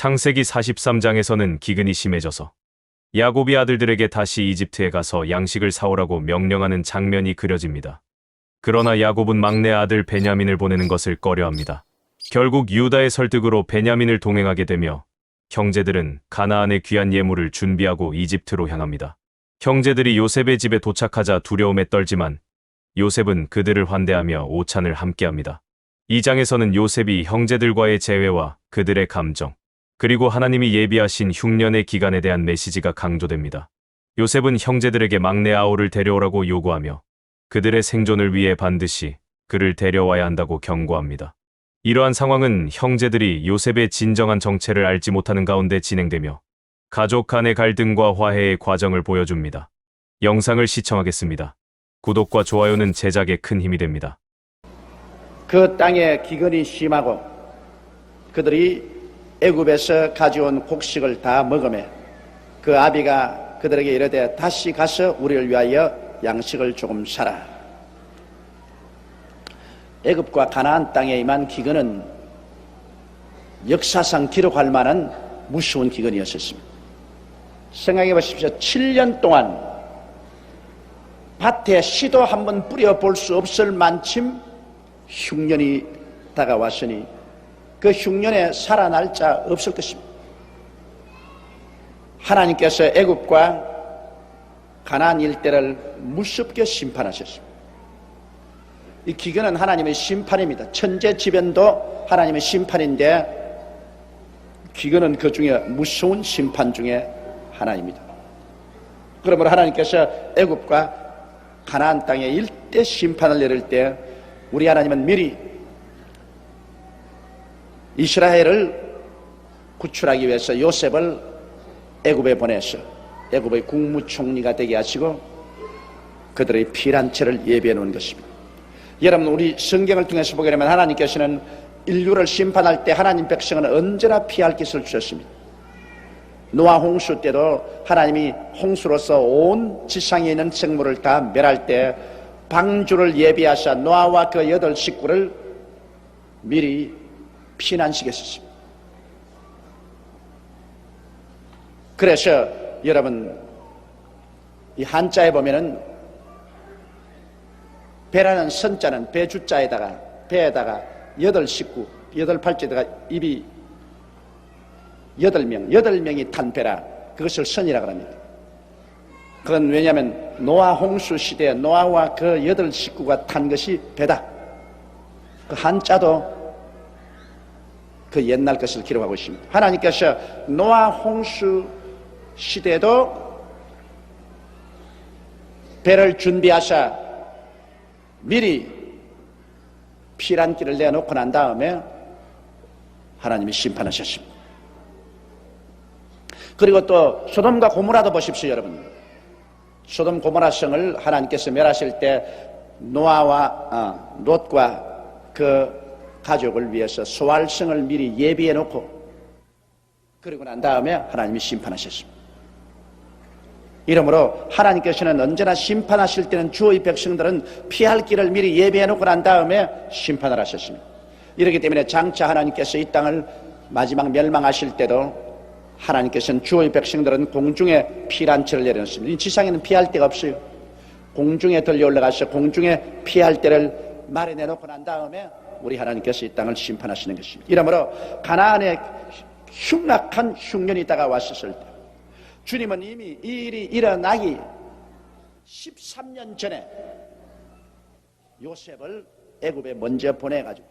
창세기 43장에서는 기근이 심해져서 야곱이 아들들에게 다시 이집트에 가서 양식을 사오라고 명령하는 장면이 그려집니다. 그러나 야곱은 막내 아들 베냐민을 보내는 것을 꺼려합니다. 결국 유다의 설득으로 베냐민을 동행하게 되며 형제들은 가나안의 귀한 예물을 준비하고 이집트로 향합니다. 형제들이 요셉의 집에 도착하자 두려움에 떨지만 요셉은 그들을 환대하며 오찬을 함께합니다. 이 장에서는 요셉이 형제들과의 재회와 그들의 감정, 그리고 하나님이 예비하신 흉년의 기간에 대한 메시지가 강조됩니다. 요셉은 형제들에게 막내 아우를 데려오라고 요구하며 그들의 생존을 위해 반드시 그를 데려와야 한다고 경고합니다. 이러한 상황은 형제들이 요셉의 진정한 정체를 알지 못하는 가운데 진행되며 가족 간의 갈등과 화해의 과정을 보여줍니다. 영상을 시청하겠습니다. 구독과 좋아요는 제작에 큰 힘이 됩니다. 그 땅에 기근이 심하고 그들이 애굽에서 가져온 곡식을 다 먹으며 그 아비가 그들에게 이르되 다시 가서 우리를 위하여 양식을 조금 사라. 애굽과 가나안 땅에 임한 기근은 역사상 기록할 만한 무서운 기근이었습니다. 생각해 보십시오. 7년 동안 밭에 씨도 한번 뿌려볼 수 없을 만큼 흉년이 다가왔으니 그 흉년에 살아날 자 없을 것입니다. 하나님께서 애굽과 가나안 일대를 무섭게 심판하셨습니다. 이 기근은 하나님의 심판입니다. 천재지변도 하나님의 심판인데 기근은 그 중에 무서운 심판 중에 하나입니다. 그러므로 하나님께서 애굽과 가나안 땅에 일대 심판을 내릴 때 우리 하나님은 미리 이스라엘을 구출하기 위해서 요셉을 애굽에 보내서 애굽의 국무총리가 되게 하시고 그들의 피난처를 예비해 놓은 것입니다. 여러분, 우리 성경을 통해서 보게 되면 하나님께서는 인류를 심판할 때 하나님 백성은 언제나 피할 것을 주셨습니다. 노아 홍수 때도 하나님이 홍수로서 온 지상에 있는 생물을 다 멸할 때 방주를 예비하사 노아와 그 8 식구를 미리 피난시켰습니다. 그래서 여러분, 이 한자에 보면은 배라는 선자는 배주자에다가 배에다가 8 식구, 8 팔자에다가 입이 8명이 탄 배라 그것을 선이라고 합니다. 그건 왜냐하면 노아 홍수 시대에 노아와 그 8 식구가 탄 것이 배다. 그 한자도 그 옛날 것을 기록하고 있습니다. 하나님께서 노아 홍수 시대에도 배를 준비하사 미리 피난길을 내놓고 난 다음에 하나님이 심판하셨습니다. 그리고 또 소돔과 고모라도 보십시오. 여러분, 소돔 고모라 성을 하나님께서 멸하실 때 노아와 롯과 그 가족을 위해서 소활성을 미리 예비해 놓고 그리고 난 다음에 하나님이 심판하셨습니다. 이러므로 하나님께서는 언제나 심판하실 때는 주의 백성들은 피할 길을 미리 예비해 놓고 난 다음에 심판을 하셨습니다. 이렇기 때문에 장차 하나님께서 이 땅을 마지막 멸망하실 때도 하나님께서는 주의 백성들은 공중에 피난처를 내려놓습니다. 이 지상에는 피할 데가 없어요. 공중에 들려 올라가서 공중에 피할 데를 마련해 놓고 난 다음에 우리 하나님께서 이 땅을 심판하시는 것입니다. 이러므로 가나안에 흉악한 흉년이 다가왔을 때 주님은 이미 이 일이 일어나기 13년 전에 요셉을 애굽에 먼저 보내가지고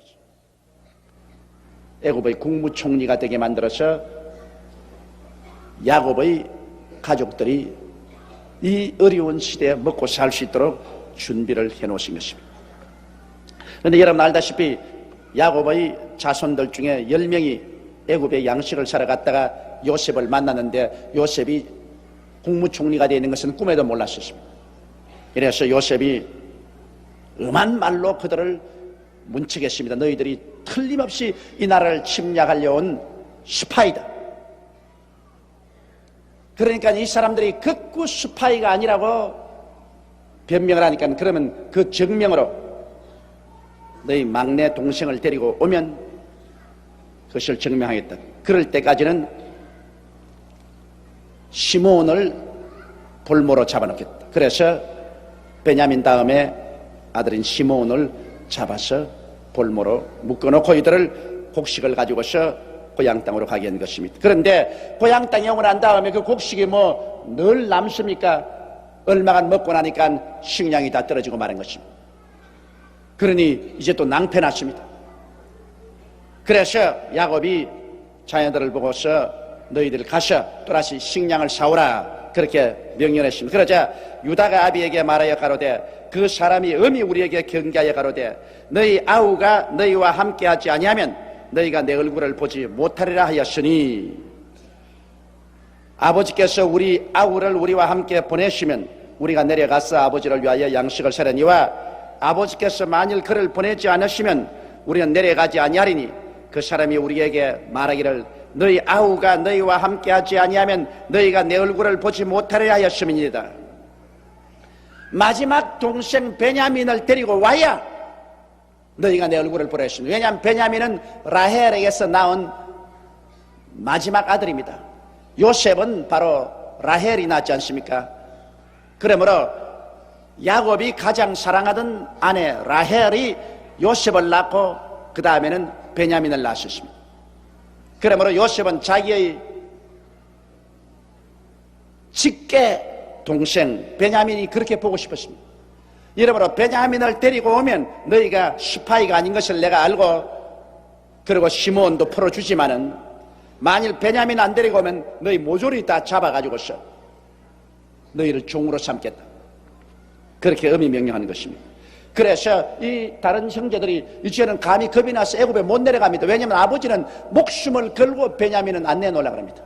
애굽의 국무총리가 되게 만들어서 야곱의 가족들이 이 어려운 시대에 먹고 살 수 있도록 준비를 해놓으신 것입니다. 그런데 여러분 알다시피 야곱의 자손들 중에 10명이 애굽에 양식을 사러 갔다가 요셉을 만났는데 요셉이 국무총리가 되어 있는 것은 꿈에도 몰랐었습니다. 그래서 요셉이 음한 말로 그들을 문책했습니다. 너희들이 틀림없이 이 나라를 침략하려 온 스파이다. 그러니까 이 사람들이 극구 스파이가 아니라고 변명을 하니까 그러면 그 증명으로 너희 막내 동생을 데리고 오면 그것을 증명하겠다. 그럴 때까지는 시므온을 볼모로 잡아놓겠다. 그래서 베냐민 다음에 아들인 시므온을 잡아서 볼모로 묶어놓고 이들을 곡식을 가지고서 고향 땅으로 가게 한 것입니다. 그런데 고향 땅에 오고 난 다음에 그 곡식이 뭐 늘 남습니까? 얼마간 먹고 나니까 식량이 다 떨어지고 마는 것입니다. 그러니 이제 또 낭패났습니다. 그래서 야곱이 자녀들을 보고서 너희들 가서 또다시 식량을 사오라 그렇게 명령했습니다. 그러자 유다가 아비에게 말하여 가로되 그 사람이 엄히 우리에게 경계하여 가로되 너희 아우가 너희와 함께하지 아니하면 너희가 내 얼굴을 보지 못하리라 하였으니 아버지께서 우리 아우를 우리와 함께 보내시면 우리가 내려가서 아버지를 위하여 양식을 사려니와 아버지께서 만일 그를 보내지 않으시면 우리는 내려가지 아니하리니 그 사람이 우리에게 말하기를 너희 아우가 너희와 함께하지 아니하면 너희가 내 얼굴을 보지 못하리라 하였음이니이다. 마지막 동생 베냐민을 데리고 와야 너희가 내 얼굴을 보라 했습니다. 왜냐하면 베냐민은 라헬에게서 낳은 마지막 아들입니다. 요셉은 바로 라헬이 낳지 않습니까? 그러므로 야곱이 가장 사랑하던 아내 라헬이 요셉을 낳고 그 다음에는 베냐민을 낳았습니다. 그러므로 요셉은 자기의 직계 동생 베냐민이 그렇게 보고 싶었습니다. 이러므로 베냐민을 데리고 오면 너희가 스파이가 아닌 것을 내가 알고 그리고 시므온도 풀어주지만은 만일 베냐민 안 데리고 오면 너희 모조리 다 잡아가지고서 너희를 종으로 삼겠다. 그렇게 엄히 명령하는 것입니다. 그래서 이 다른 형제들이 이제는 감히 겁이 나서 애굽에 못 내려갑니다. 왜냐하면 아버지는 목숨을 걸고 베냐민은 안 내놓으려고 합니다.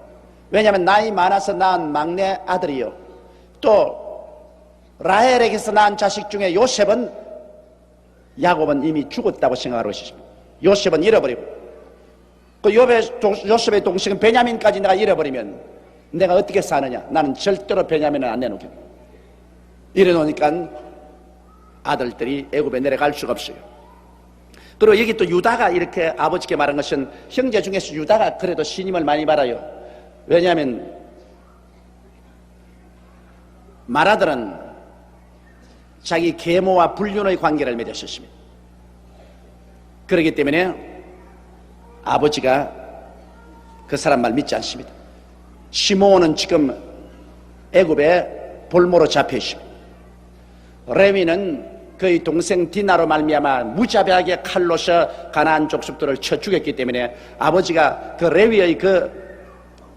왜냐하면 나이 많아서 낳은 막내 아들이요 또 라헬에게서 낳은 자식 중에 요셉은 야곱은 이미 죽었다고 생각하고 있습니다. 요셉은 잃어버리고 그 요셉의 동생은 베냐민까지 내가 잃어버리면 내가 어떻게 사느냐. 나는 절대로 베냐민을 안 내놓겠다. 이래놓으니까 아들들이 애굽에 내려갈 수가 없어요. 그리고 여기 또 유다가 이렇게 아버지께 말한 것은 형제 중에서 유다가 그래도 신임을 많이 받아요. 왜냐하면 마라들은 자기 계모와 불륜의 관계를 맺었습니다. 그렇기 때문에 아버지가 그 사람 말 믿지 않습니다. 시므온은 지금 애굽에 볼모로 잡혀 있습니다. 레위는 그의 동생 디나로 말미암아 무자비하게 칼로서 가나안 족속들을 쳐 죽였기 때문에 아버지가 그 레위의 그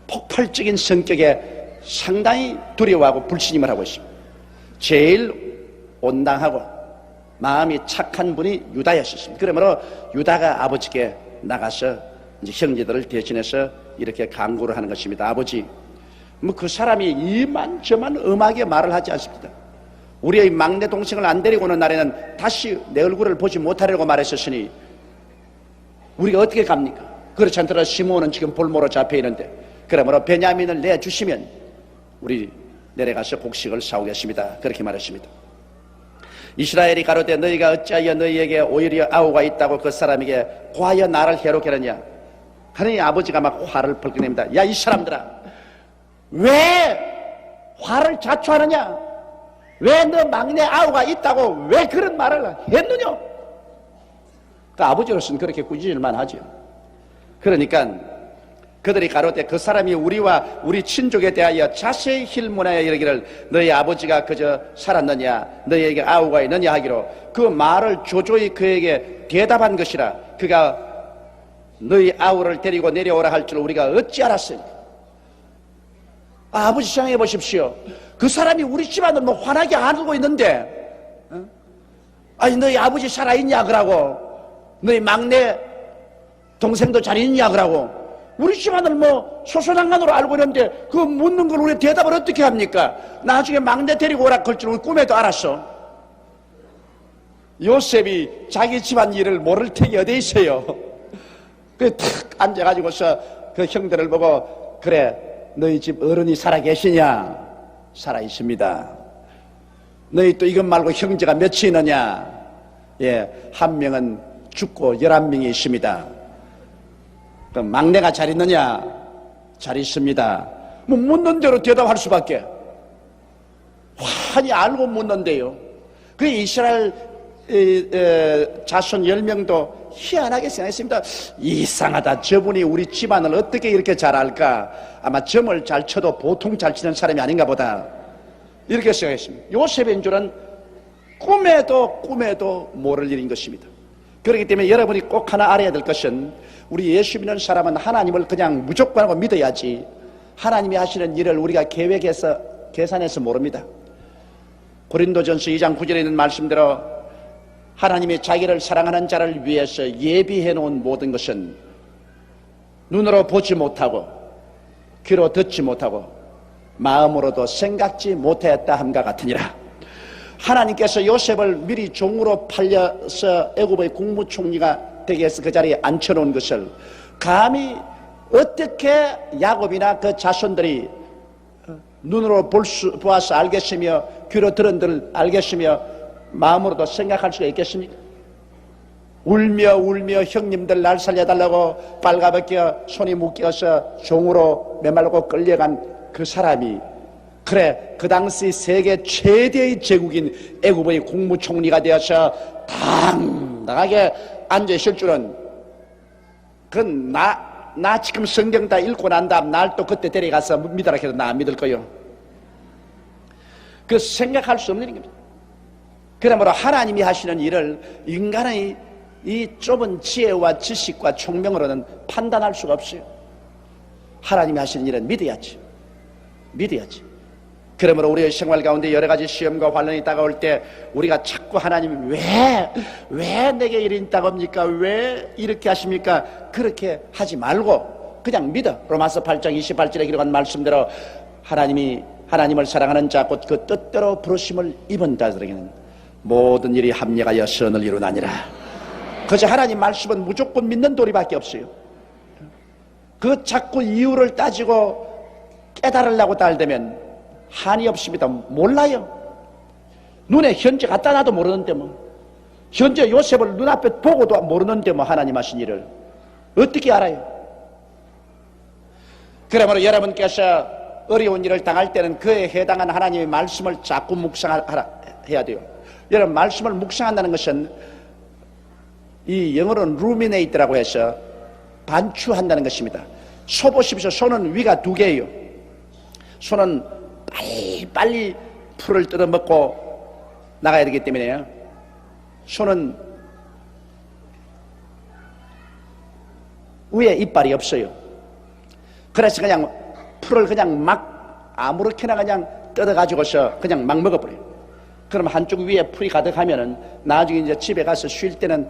폭발적인 성격에 상당히 두려워하고 불신임을 하고 있습니다. 제일 온당하고 마음이 착한 분이 유다였습니다. 그러므로 유다가 아버지께 나가서 이제 형제들을 대신해서 이렇게 강구를 하는 것입니다. 아버지, 뭐 그 사람이 이만저만 엄하게 말을 하지 않습니다. 우리의 막내 동생을 안 데리고 오는 날에는 다시 내 얼굴을 보지 못하려고 말했었으니 우리가 어떻게 갑니까? 그렇지 않더라도 시므온은 지금 볼모로 잡혀 있는데 그러므로 베냐민을 내주시면 우리 내려가서 곡식을 사오겠습니다. 그렇게 말했습니다. 이스라엘이 가로되 너희가 어찌하여 너희에게 오히려 아우가 있다고 그 사람에게 과연 나를 해롭게 하느냐. 하느니 아버지가 막 화를 벌게 냅니다. 야, 이 사람들아, 왜 화를 자초하느냐? 왜 너 막내 아우가 있다고 왜 그런 말을 했느냐? 그 아버지로서는 그렇게 꾸짖을만 하죠. 그러니까 그들이 가로되 그 사람이 우리와 우리 친족에 대하여 자세히 힐문하여 이르기를 너희 아버지가 그저 살았느냐 너희에게 아우가 있느냐 하기로 그 말을 조조히 그에게 대답한 것이라 그가 너희 아우를 데리고 내려오라 할 줄 우리가 어찌 알았으니. 아버지 생각해 보십시오. 그 사람이 우리 집안을 뭐 환하게 안고 있는데 아니 너희 아버지 살아있냐 그러고 너희 막내 동생도 잘 있냐 그러고 우리 집안을 뭐 소소장관으로 알고 있는데 그 묻는 걸 우리 대답을 어떻게 합니까? 나중에 막내 데리고 오라 그럴 줄 우리 꿈에도 알았어. 요셉이 자기 집안 일을 모를 택이 어디 있어요. 그 탁 앉아가지고서 그 형들을 보고 그래 너희 집 어른이 살아계시냐? 살아있습니다. 너희 또 이것 말고 형제가 몇이 있느냐? 예, 한 명은 죽고 11명이 있습니다. 그 막내가 잘 있느냐? 잘 있습니다. 뭐 묻는 대로 대답할 수밖에. 환히 알고 묻는데요. 그 이스라엘 자손 10명도 희한하게 생각했습니다. 이상하다. 저분이 우리 집안을 어떻게 이렇게 잘 알까? 아마 점을 잘 쳐도 보통 잘 치는 사람이 아닌가 보다. 이렇게 생각했습니다. 요셉인 줄은 꿈에도 모를 일인 것입니다. 그렇기 때문에 여러분이 꼭 하나 알아야 될 것은 우리 예수 믿는 사람은 하나님을 그냥 무조건 하고 믿어야지 하나님이 하시는 일을 우리가 계획해서 계산해서 모릅니다. 고린도전서 2장 9절에 있는 말씀대로 하나님이 자기를 사랑하는 자를 위해서 예비해 놓은 모든 것은 눈으로 보지 못하고 귀로 듣지 못하고 마음으로도 생각지 못하였다 함과 같으니라. 하나님께서 요셉을 미리 종으로 팔려서 애굽의 국무총리가 되게 해서 그 자리에 앉혀놓은 것을 감히 어떻게 야곱이나 그 자손들이 눈으로 보아서 알겠으며 귀로 들은들 알겠으며 마음으로도 생각할 수가 있겠습니까? 울며 형님들 날 살려달라고 빨가벗겨 손이 묶여서 종으로 메말고 끌려간 그 사람이 그래 그 당시 세계 최대의 제국인 애굽의 국무총리가 되어서 당당하게 앉아있을 줄은 그건 나 지금 성경 다 읽고 난 다음 날 또 그때 데려가서 믿으라 해도 나 안 믿을 거요. 그 생각할 수 없는 일입니다. 그러므로 하나님이 하시는 일을 인간의 이 좁은 지혜와 지식과 총명으로는 판단할 수가 없어요. 하나님이 하시는 일은 믿어야지. 그러므로 우리의 생활 가운데 여러 가지 시험과 환난이 다가올 때 우리가 자꾸 하나님 왜 내게 일이 있다고합니까? 왜 이렇게 하십니까? 그렇게 하지 말고 그냥 믿어. 로마서 8장 28절에 기록한 말씀대로 하나님을 사랑하는 자 곧 그 뜻대로 부르심을 입은 자들에게는 모든 일이 합력하여 선을 이루나니라. 그저 하나님 말씀은 무조건 믿는 도리밖에 없어요. 그 자꾸 이유를 따지고 깨달으려고 달되면 한이 없습니다. 몰라요. 눈에 현재 갖다 놔도 모르는데 현재 요셉을 눈앞에 보고도 모르는데 하나님 하신 일을 어떻게 알아요? 그러므로 여러분께서 어려운 일을 당할 때는 그에 해당한 하나님의 말씀을 자꾸 묵상해야 돼요. 여러분 말씀을 묵상한다는 것은 이 영어로는 ruminate라고 해서 반추한다는 것입니다. 소 보십시오. 소는 위가 두 개예요. 소는 빨리 풀을 뜯어먹고 나가야 되기 때문에요. 소는 위에 이빨이 없어요. 그래서 그냥 풀을 그냥 막 아무렇게나 그냥 뜯어가지고서 그냥 막 먹어버려요. 그럼 한쪽 위에 풀이 가득하면은 나중에 이제 집에 가서 쉴 때는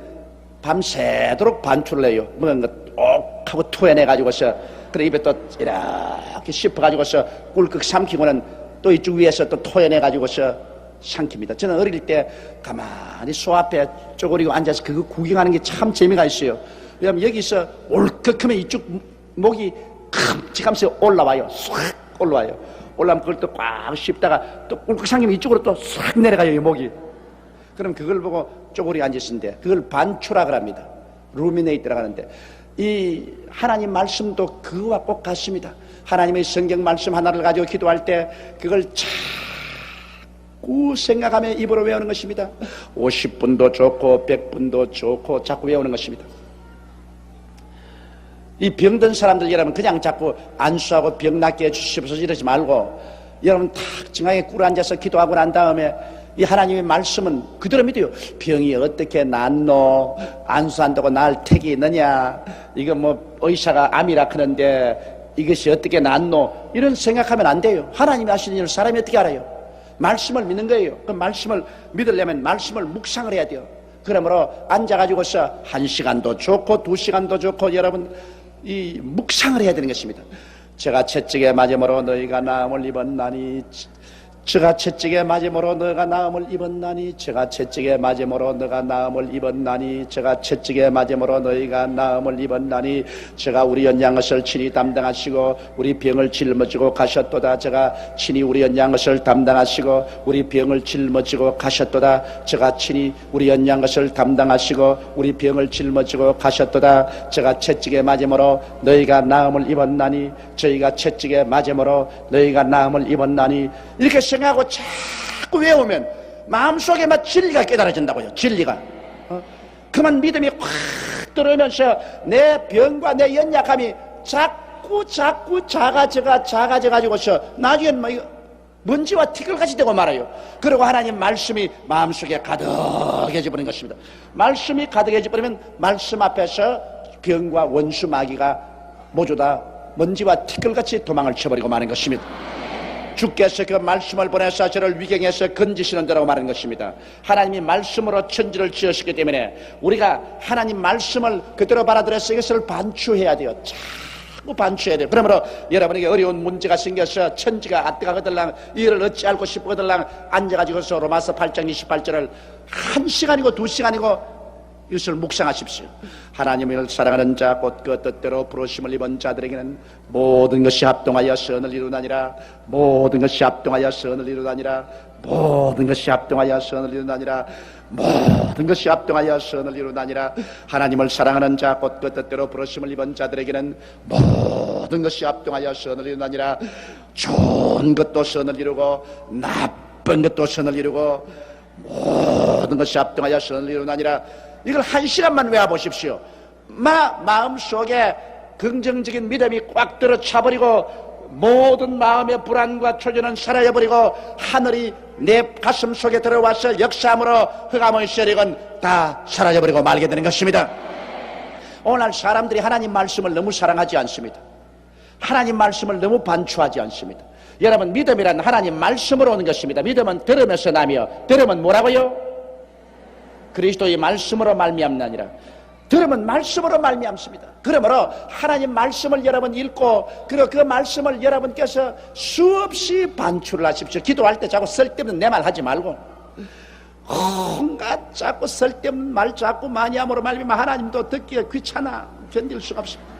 밤새도록 반추를 해요. 먹은 거 옥 하고 토해내가지고서 그래 입에 또 이렇게 씹어가지고서 꿀꺽 삼키고는 또 이쪽 위에서 또 토해내가지고서 삼킵니다. 저는 어릴 때 가만히 소 앞에 쪼그리고 앉아서 그거 구경하는 게 참 재미가 있어요. 왜냐면 여기서 올컥하면 이쪽 목이 큼직하면서 올라와요. 싹 올라와요. 올라오면 그걸 또 꽉 씹다가 또 꿀꺽 삼키면 이쪽으로 또 싹 내려가요. 이 목이. 그럼 그걸 보고 쪼그리 앉으시는데 그걸 반추라 그럽니다. 루미네이트라고 하는데 이 하나님 말씀도 그거와 꼭 같습니다. 하나님의 성경 말씀 하나를 가지고 기도할 때 그걸 자꾸 생각하며 입으로 외우는 것입니다. 50분도 좋고 100분도 좋고 자꾸 외우는 것입니다. 이 병든 사람들 여러분 그냥 자꾸 안수하고 병 낫게 해주시옵소서 이러지 말고 여러분 탁 정하게 꿇어 앉아서 기도하고 난 다음에 이 하나님의 말씀은 그대로 믿어요. 병이 어떻게 낫노? 안수한다고 날 택이 있느냐? 이거 뭐 의사가 암이라 하는데 이것이 어떻게 낫노? 이런 생각하면 안 돼요. 하나님이 하시는 일을 사람이 어떻게 알아요? 말씀을 믿는 거예요. 그 말씀을 믿으려면 말씀을 묵상을 해야 돼요. 그러므로 앉아가지고서 1시간도 좋고 2시간도 좋고 여러분 이 묵상을 해야 되는 것입니다. 제가 채찍에 맞음으로 너희가 나음을 입었나니 저가 채찍에 맞음으로 너가 나음을 입었나니 저가 채찍에 맞음으로 너가 나음을 입었나니 저가 채찍에 맞음으로 너희가 나음을 입었나니 저가 우리 연양 것을 친히 담당하시고 우리 병을 짊어지고 가셨도다. 저가 친히 우리 연양 것을 담당하시고 우리 병을 짊어지고 가셨도다. 저가 친히 우리 연양 것을 담당하시고 우리 병을 짊어지고 가셨도다. 저가 채찍에 맞음으로 너희가 나음을 입었나니 저희가 채찍에 맞음으로 너희가 나음을 입었나니 이렇게 생각하고 자꾸 외우면 마음속에 막 진리가 깨달아진다고요. 진리가 그만 믿음이 확 들어오면서 내 병과 내 연약함이 자꾸 작아져가지고서 나중엔 뭐 먼지와 티끌같이 되고 말아요. 그리고 하나님 말씀이 마음속에 가득해져 버린 것입니다. 말씀이 가득해져 버리면 말씀 앞에서 병과 원수 마귀가 모두 다 먼지와 티끌같이 도망을 쳐버리고 마는 것입니다. 주께서 그 말씀을 보내서 저를 위경에서 건지시는 데라고 말하는 것입니다. 하나님이 말씀으로 천지를 지으셨기 때문에 우리가 하나님 말씀을 그대로 받아들여서 이것을 반추해야 돼요. 자꾸 반추해야 돼요. 그러므로 여러분에게 어려운 문제가 생겨서 천지가 아뜨가거들랑 이를 어찌 알고 싶거들랑 앉아가지고서 로마서 8장 28절을 1시간이고 2시간이고 이것을 묵상하십시오. 하나님을 사랑하는 자 곧 그 뜻대로 부르심을 입은 자들에게는 모든 것이 합동하여 선을 이루나니라. 모든 것이 합동하여 선을 이루나니라. 모든 것이 합동하여 선을 이루나니라. 모든 것이 합동하여 선을 이루나니라. 하나님을 사랑하는 자 곧 그 뜻대로 부르심을 입은 자들에게는 모든 것이 합동하여 선을 이루나니라. 좋은 것도 선을 이루고 나쁜 것도 선을 이루고 모든 것이 합동하여 선을 이루나니라. 이걸 1시간만 외워보십시오. 마음속에 긍정적인 믿음이 꽉 들어차버리고 모든 마음의 불안과 초조는 사라져버리고 하늘이 내 가슴 속에 들어와서 역사함으로 흑암의 세력은 다 사라져버리고 말게 되는 것입니다. 오늘 사람들이 하나님 말씀을 너무 사랑하지 않습니다. 하나님 말씀을 너무 반추하지 않습니다. 여러분, 믿음이란 하나님 말씀으로 오는 것입니다. 믿음은 들으면서 나며, 들으면 뭐라고요? 그리스도의 말씀으로 말미암나니라. 들으면 말씀으로 말미암습니다. 그러므로 하나님 말씀을 여러분 읽고 그리고 그 말씀을 여러분께서 수없이 반출을 하십시오. 기도할 때 자꾸 쓸데없는 내 말 하지 말고 온갖 자꾸 쓸데없는 말 자꾸 많이 함으로 말미암아 하나님도 듣기가 귀찮아 견딜 수가 없습니다.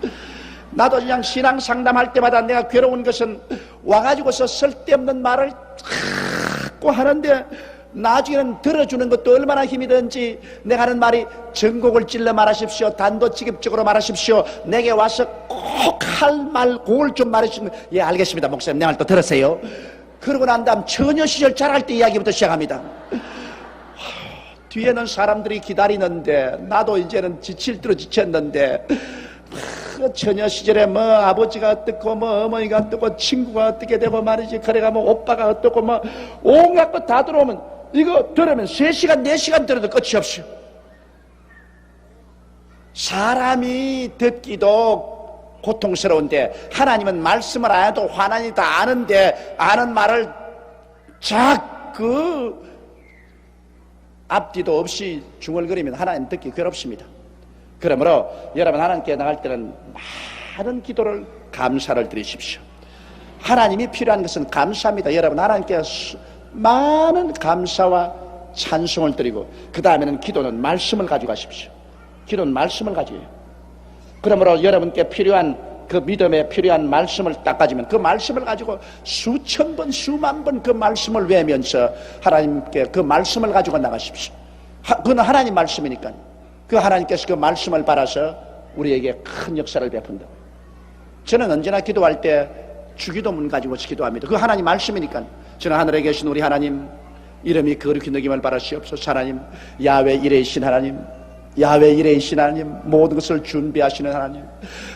나도 그냥 신앙 상담할 때마다 내가 괴로운 것은 와가지고서 쓸데없는 말을 자꾸 하는데 나중에는 들어주는 것도 얼마나 힘이 드는지. 내가 하는 말이 전곡을 찔러 말하십시오. 단도직입적으로 말하십시오. 내게 와서 꼭 할 말 그걸 좀 말해주시면 예 알겠습니다 목사님 내 말 또 들으세요. 그러고 난 다음 처녀 시절 자랄 때 이야기부터 시작합니다. 뒤에는 사람들이 기다리는데 나도 이제는 지칠 대로 지쳤는데 처녀 시절에 뭐 아버지가 어떻고 뭐 어머니가 어떻고 친구가 어떻게 되고 말이지 그래가 뭐 오빠가 어떻고 뭐 온갖 것 다 들어오면 이거 들으면 3시간 4시간 들어도 끝이 없어요. 사람이 듣기도 고통스러운데 하나님은 말씀을 안 해도 환한이 다 아는데 아는 말을 자꾸 앞뒤도 없이 중얼거리면 하나님 듣기 괴롭습니다. 그러므로 여러분 하나님께 나갈 때는 많은 기도를 감사를 드리십시오. 하나님이 필요한 것은 감사입니다. 여러분 하나님께 많은 감사와 찬송을 드리고 그 다음에는 기도는 말씀을 가져가십시오. 기도는 말씀을 가져요. 그러므로 여러분께 필요한 그 믿음에 필요한 말씀을 딱 가지면 그 말씀을 가지고 수천 번 수만 번 그 말씀을 외우면서 하나님께 그 말씀을 가지고 나가십시오. 그건 하나님 말씀이니까 그 하나님께서 그 말씀을 받아서 우리에게 큰 역사를 베푼다고요. 저는 언제나 기도할 때 주기도문 가지고 기도합니다. 그 하나님 말씀이니까. 저는 하늘에 계신 우리 하나님 이름이 거룩히 여김을 바라시옵소서. 하나님 야훼 이레이신 하나님, 야훼 이레이신 하나님, 모든 것을 준비하시는 하나님,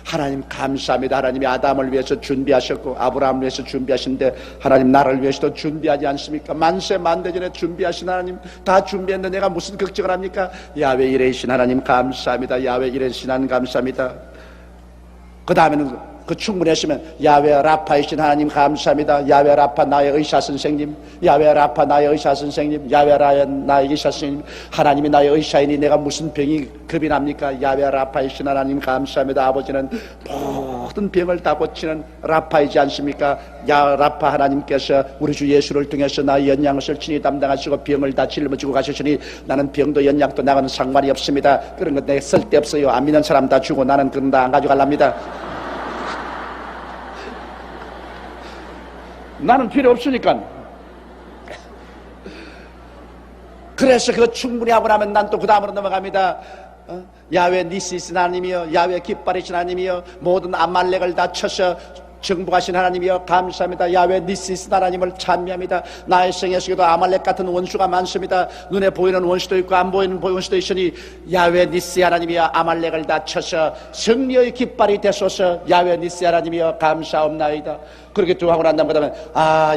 하나님 감사합니다. 하나님이 아담을 위해서 준비하셨고 아브라함을 위해서 준비하신데 하나님 나를 위해서도 준비하지 않습니까? 만세 만대전에 준비하신 하나님 다 준비했는데 내가 무슨 걱정을 합니까? 야훼 이레이신 하나님 감사합니다. 야훼 이레이신 하나님 감사합니다. 그 다음에는 그 충분했으면 야훼 라파이신 하나님 감사합니다. 야훼 라파 나의 의사 선생님, 야훼 라파 나의 의사 선생님, 야훼 라파 나의 의사 선생님, 하나님이 나의 의사이니 내가 무슨 병이 겁이 납니까? 야훼 라파이신 하나님 감사합니다. 아버지는 모든 병을 다 고치는 라파이지 않습니까? 야 라파 하나님께서 우리 주 예수를 통해서 나의 연약을 친히 담당하시고 병을 다 짊어지고 가셨으니 나는 병도 연약도 나가는 상관이 없습니다. 그런 거 내 쓸데없어요. 안 믿는 사람 다 주고 나는 그런 다 안 가져갈랍니다. 나는 필요 없으니까. 그래서 그거 충분히 하고 나면 난 또 그 다음으로 넘어갑니다. 야훼 니시스 하나님이여, 야훼 깃발이신 하나님이여, 모든 아말렉을 다 쳐서 정복하신 하나님이여 감사합니다. 야훼 니시스 하나님을 찬미합니다. 나의 생애 속에도 아말렉 같은 원수가 많습니다. 눈에 보이는 원수도 있고 안 보이는 원수도 있으니 야훼 니시 하나님이여 아말렉을 다 쳐서 승리의 깃발이 되소서. 야훼 니시 하나님이여 감사옵나이다. 그렇게 두 하고 난 다음에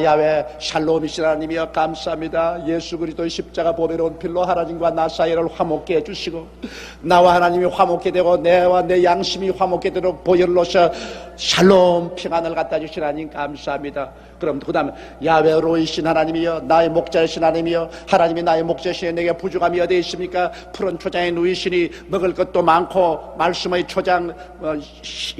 야훼 샬롬이신 하나님이여 감사합니다. 예수 그리스도의 십자가 보배로운 필로 하나님과 나 사이를 화목케 해주시고 나와 하나님이 화목케 되고 내와 내 양심이 화목케 되도록 보혈로서 샬롬 평안을 갖다 주신 하나님 감사합니다. 그럼 그 다음에 야훼 로이신 하나님이여 나의 목자이신 하나님이여 하나님이 나의 목자이시니 내게 부족함이 어디에 있습니까? 푸른 초장에 누이시니 먹을 것도 많고 말씀의 초장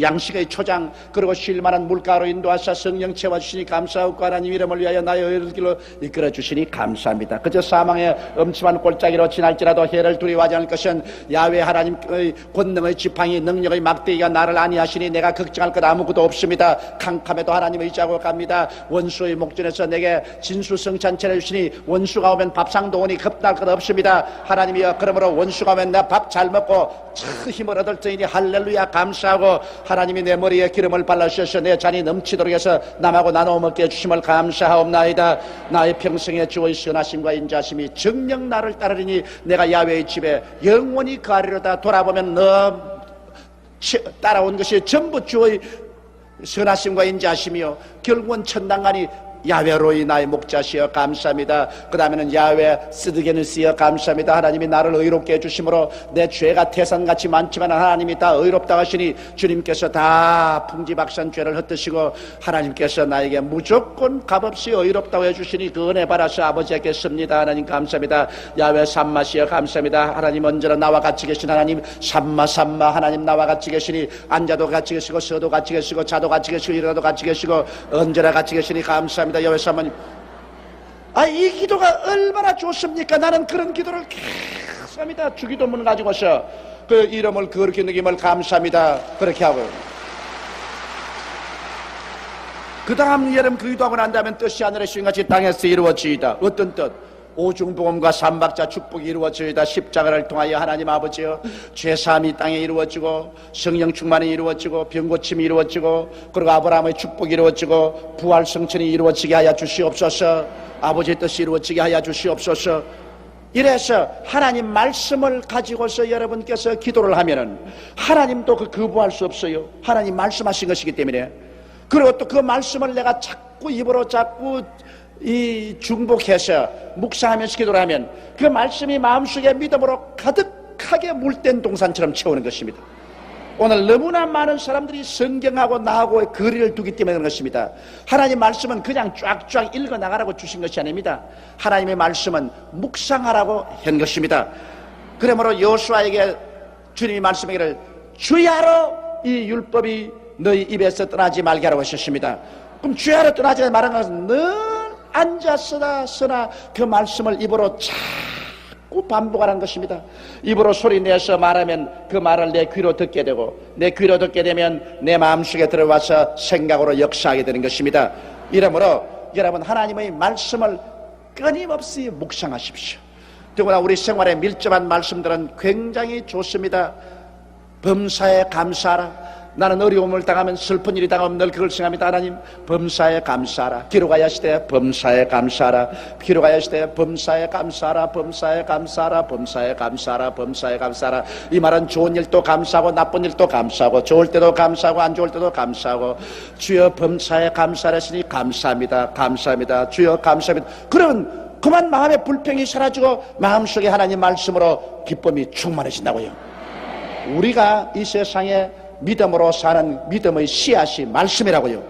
양식의 초장 그리고 쉴만한 물가로 인도하사 성령 채워주시니 감사하고 하나님 이름을 위하여 나의 의를 길로 이끌어주시니 감사합니다. 그저 사망의 엄침한 골짜기로 지날지라도 해를 두려워하지 않을 것은 야훼 하나님의 권능의 지팡이 능력의 막대기가 나를 안위하시니 내가 걱정할 것 아무것도 없습니다. 캄캄해도 하나님의 자고 갑니다. 원수의 목전에서 내게 진수성찬 해주시니 원수가 오면 밥상도 오니 겁날 것 없습니다. 하나님이여 그러므로 원수가 오면 나 밥 잘 먹고 참 힘을 얻을 터이니 할렐루야 감사하고 하나님이 내 머리에 기름을 발라주셔서 내 잔이 넘치도록 해서 남하고 나눠 먹게 해주심을 감사하옵나이다. 나의 평생의 주의 선하심과 인자심이 정녕 나를 따르리니 내가 야훼의 집에 영원히 거하리로다. 돌아보면 너 따라온 것이 전부 주의 선하심과 인자심이요 결국은 천당간이 야훼로이 나의 목자시여 감사합니다. 그 다음에는 야훼 스드게누스여 감사합니다. 하나님이 나를 의롭게 해주심으로 내 죄가 태산같이 많지만 하나님이 다 의롭다 하시니 주님께서 다 풍지박산 죄를 흩으시고 하나님께서 나에게 무조건 값없이 의롭다고 해주시니 그 은혜 받아서 아버지에게 씁니다. 하나님 감사합니다. 야훼 삼마시여 감사합니다. 하나님 언제나 나와 같이 계신 하나님 삼마 하나님 나와 같이 계시니 앉아도 같이 계시고 서도 같이 계시고 자도 같이 계시고 일어나도 같이 계시고 언제나 같이 계시니 감사합니다. 야훼 사모님 이 기도가 얼마나 좋습니까? 나는 그런 기도를 계속 합니다. 주기도문 가지고서 그 이름을 그렇게 느낌을 감사합니다. 그렇게 하고요. 그 다음 여름 그 기도하고 난 다음에 뜻이 하늘의 수행같이 땅에서 이루어지이다. 어떤 뜻? 오중복음과 삼박자 축복이 이루어지이다. 십자가를 통하여 하나님 아버지여 죄사함이 땅에 이루어지고 성령 충만이 이루어지고 병고침이 이루어지고 그리고 아브라함의 축복이 이루어지고 부활 성천이 이루어지게 하여 주시옵소서. 아버지의 뜻이 이루어지게 하여 주시옵소서. 이래서 하나님 말씀을 가지고서 여러분께서 기도를 하면은 하나님도 거부할 수 없어요. 하나님 말씀하신 것이기 때문에. 그리고 또 그 말씀을 내가 자꾸 입으로 자꾸 중복해서 묵상하면서 기도를 하면 그 말씀이 마음속에 믿음으로 가득하게 물된 동산처럼 채우는 것입니다. 오늘 너무나 많은 사람들이 성경하고 나하고의 거리를 두기 때문에 그런 것입니다. 하나님 말씀은 그냥 쫙쫙 읽어나가라고 주신 것이 아닙니다. 하나님의 말씀은 묵상하라고 한 것입니다. 그러므로 여호수아에게 주님이 말씀하기를 주야로 이 율법이 너희 입에서 떠나지 말게 하라고 하셨습니다. 그럼 주야로 떠나지 말라는 것은 늘 앉아서나 서나 그 말씀을 입으로 자꾸 반복하는 것입니다. 입으로 소리내서 말하면 그 말을 내 귀로 듣게 되고 내 귀로 듣게 되면 내 마음속에 들어와서 생각으로 역사하게 되는 것입니다. 이러므로 여러분 하나님의 말씀을 끊임없이 묵상하십시오. 더구나 우리 생활에 밀접한 말씀들은 굉장히 좋습니다. 범사에 감사하라. 나는 어려움을 당하면 슬픈 일이 당하면 늘 그걸 생각합니다. 하나님 범사에 감사하라. 기록하여 시되 범사에 감사하라. 기록하여 시되 범사에 감사하라. 범사에 감사하라. 범사에 감사하라. 범사에 감사하라. 이 말은 좋은 일도 감사하고 나쁜 일도 감사하고 좋을 때도 감사하고 안 좋을 때도 감사하고 주여 범사에 감사하시니 감사합니다. 감사합니다. 주여 감사합니다. 그러면 그만 마음의 불평이 사라지고 마음속에 하나님 말씀으로 기쁨이 충만해진다고요. 우리가 이 세상에 믿음으로 사는 믿음의 씨앗이 말씀이라고요.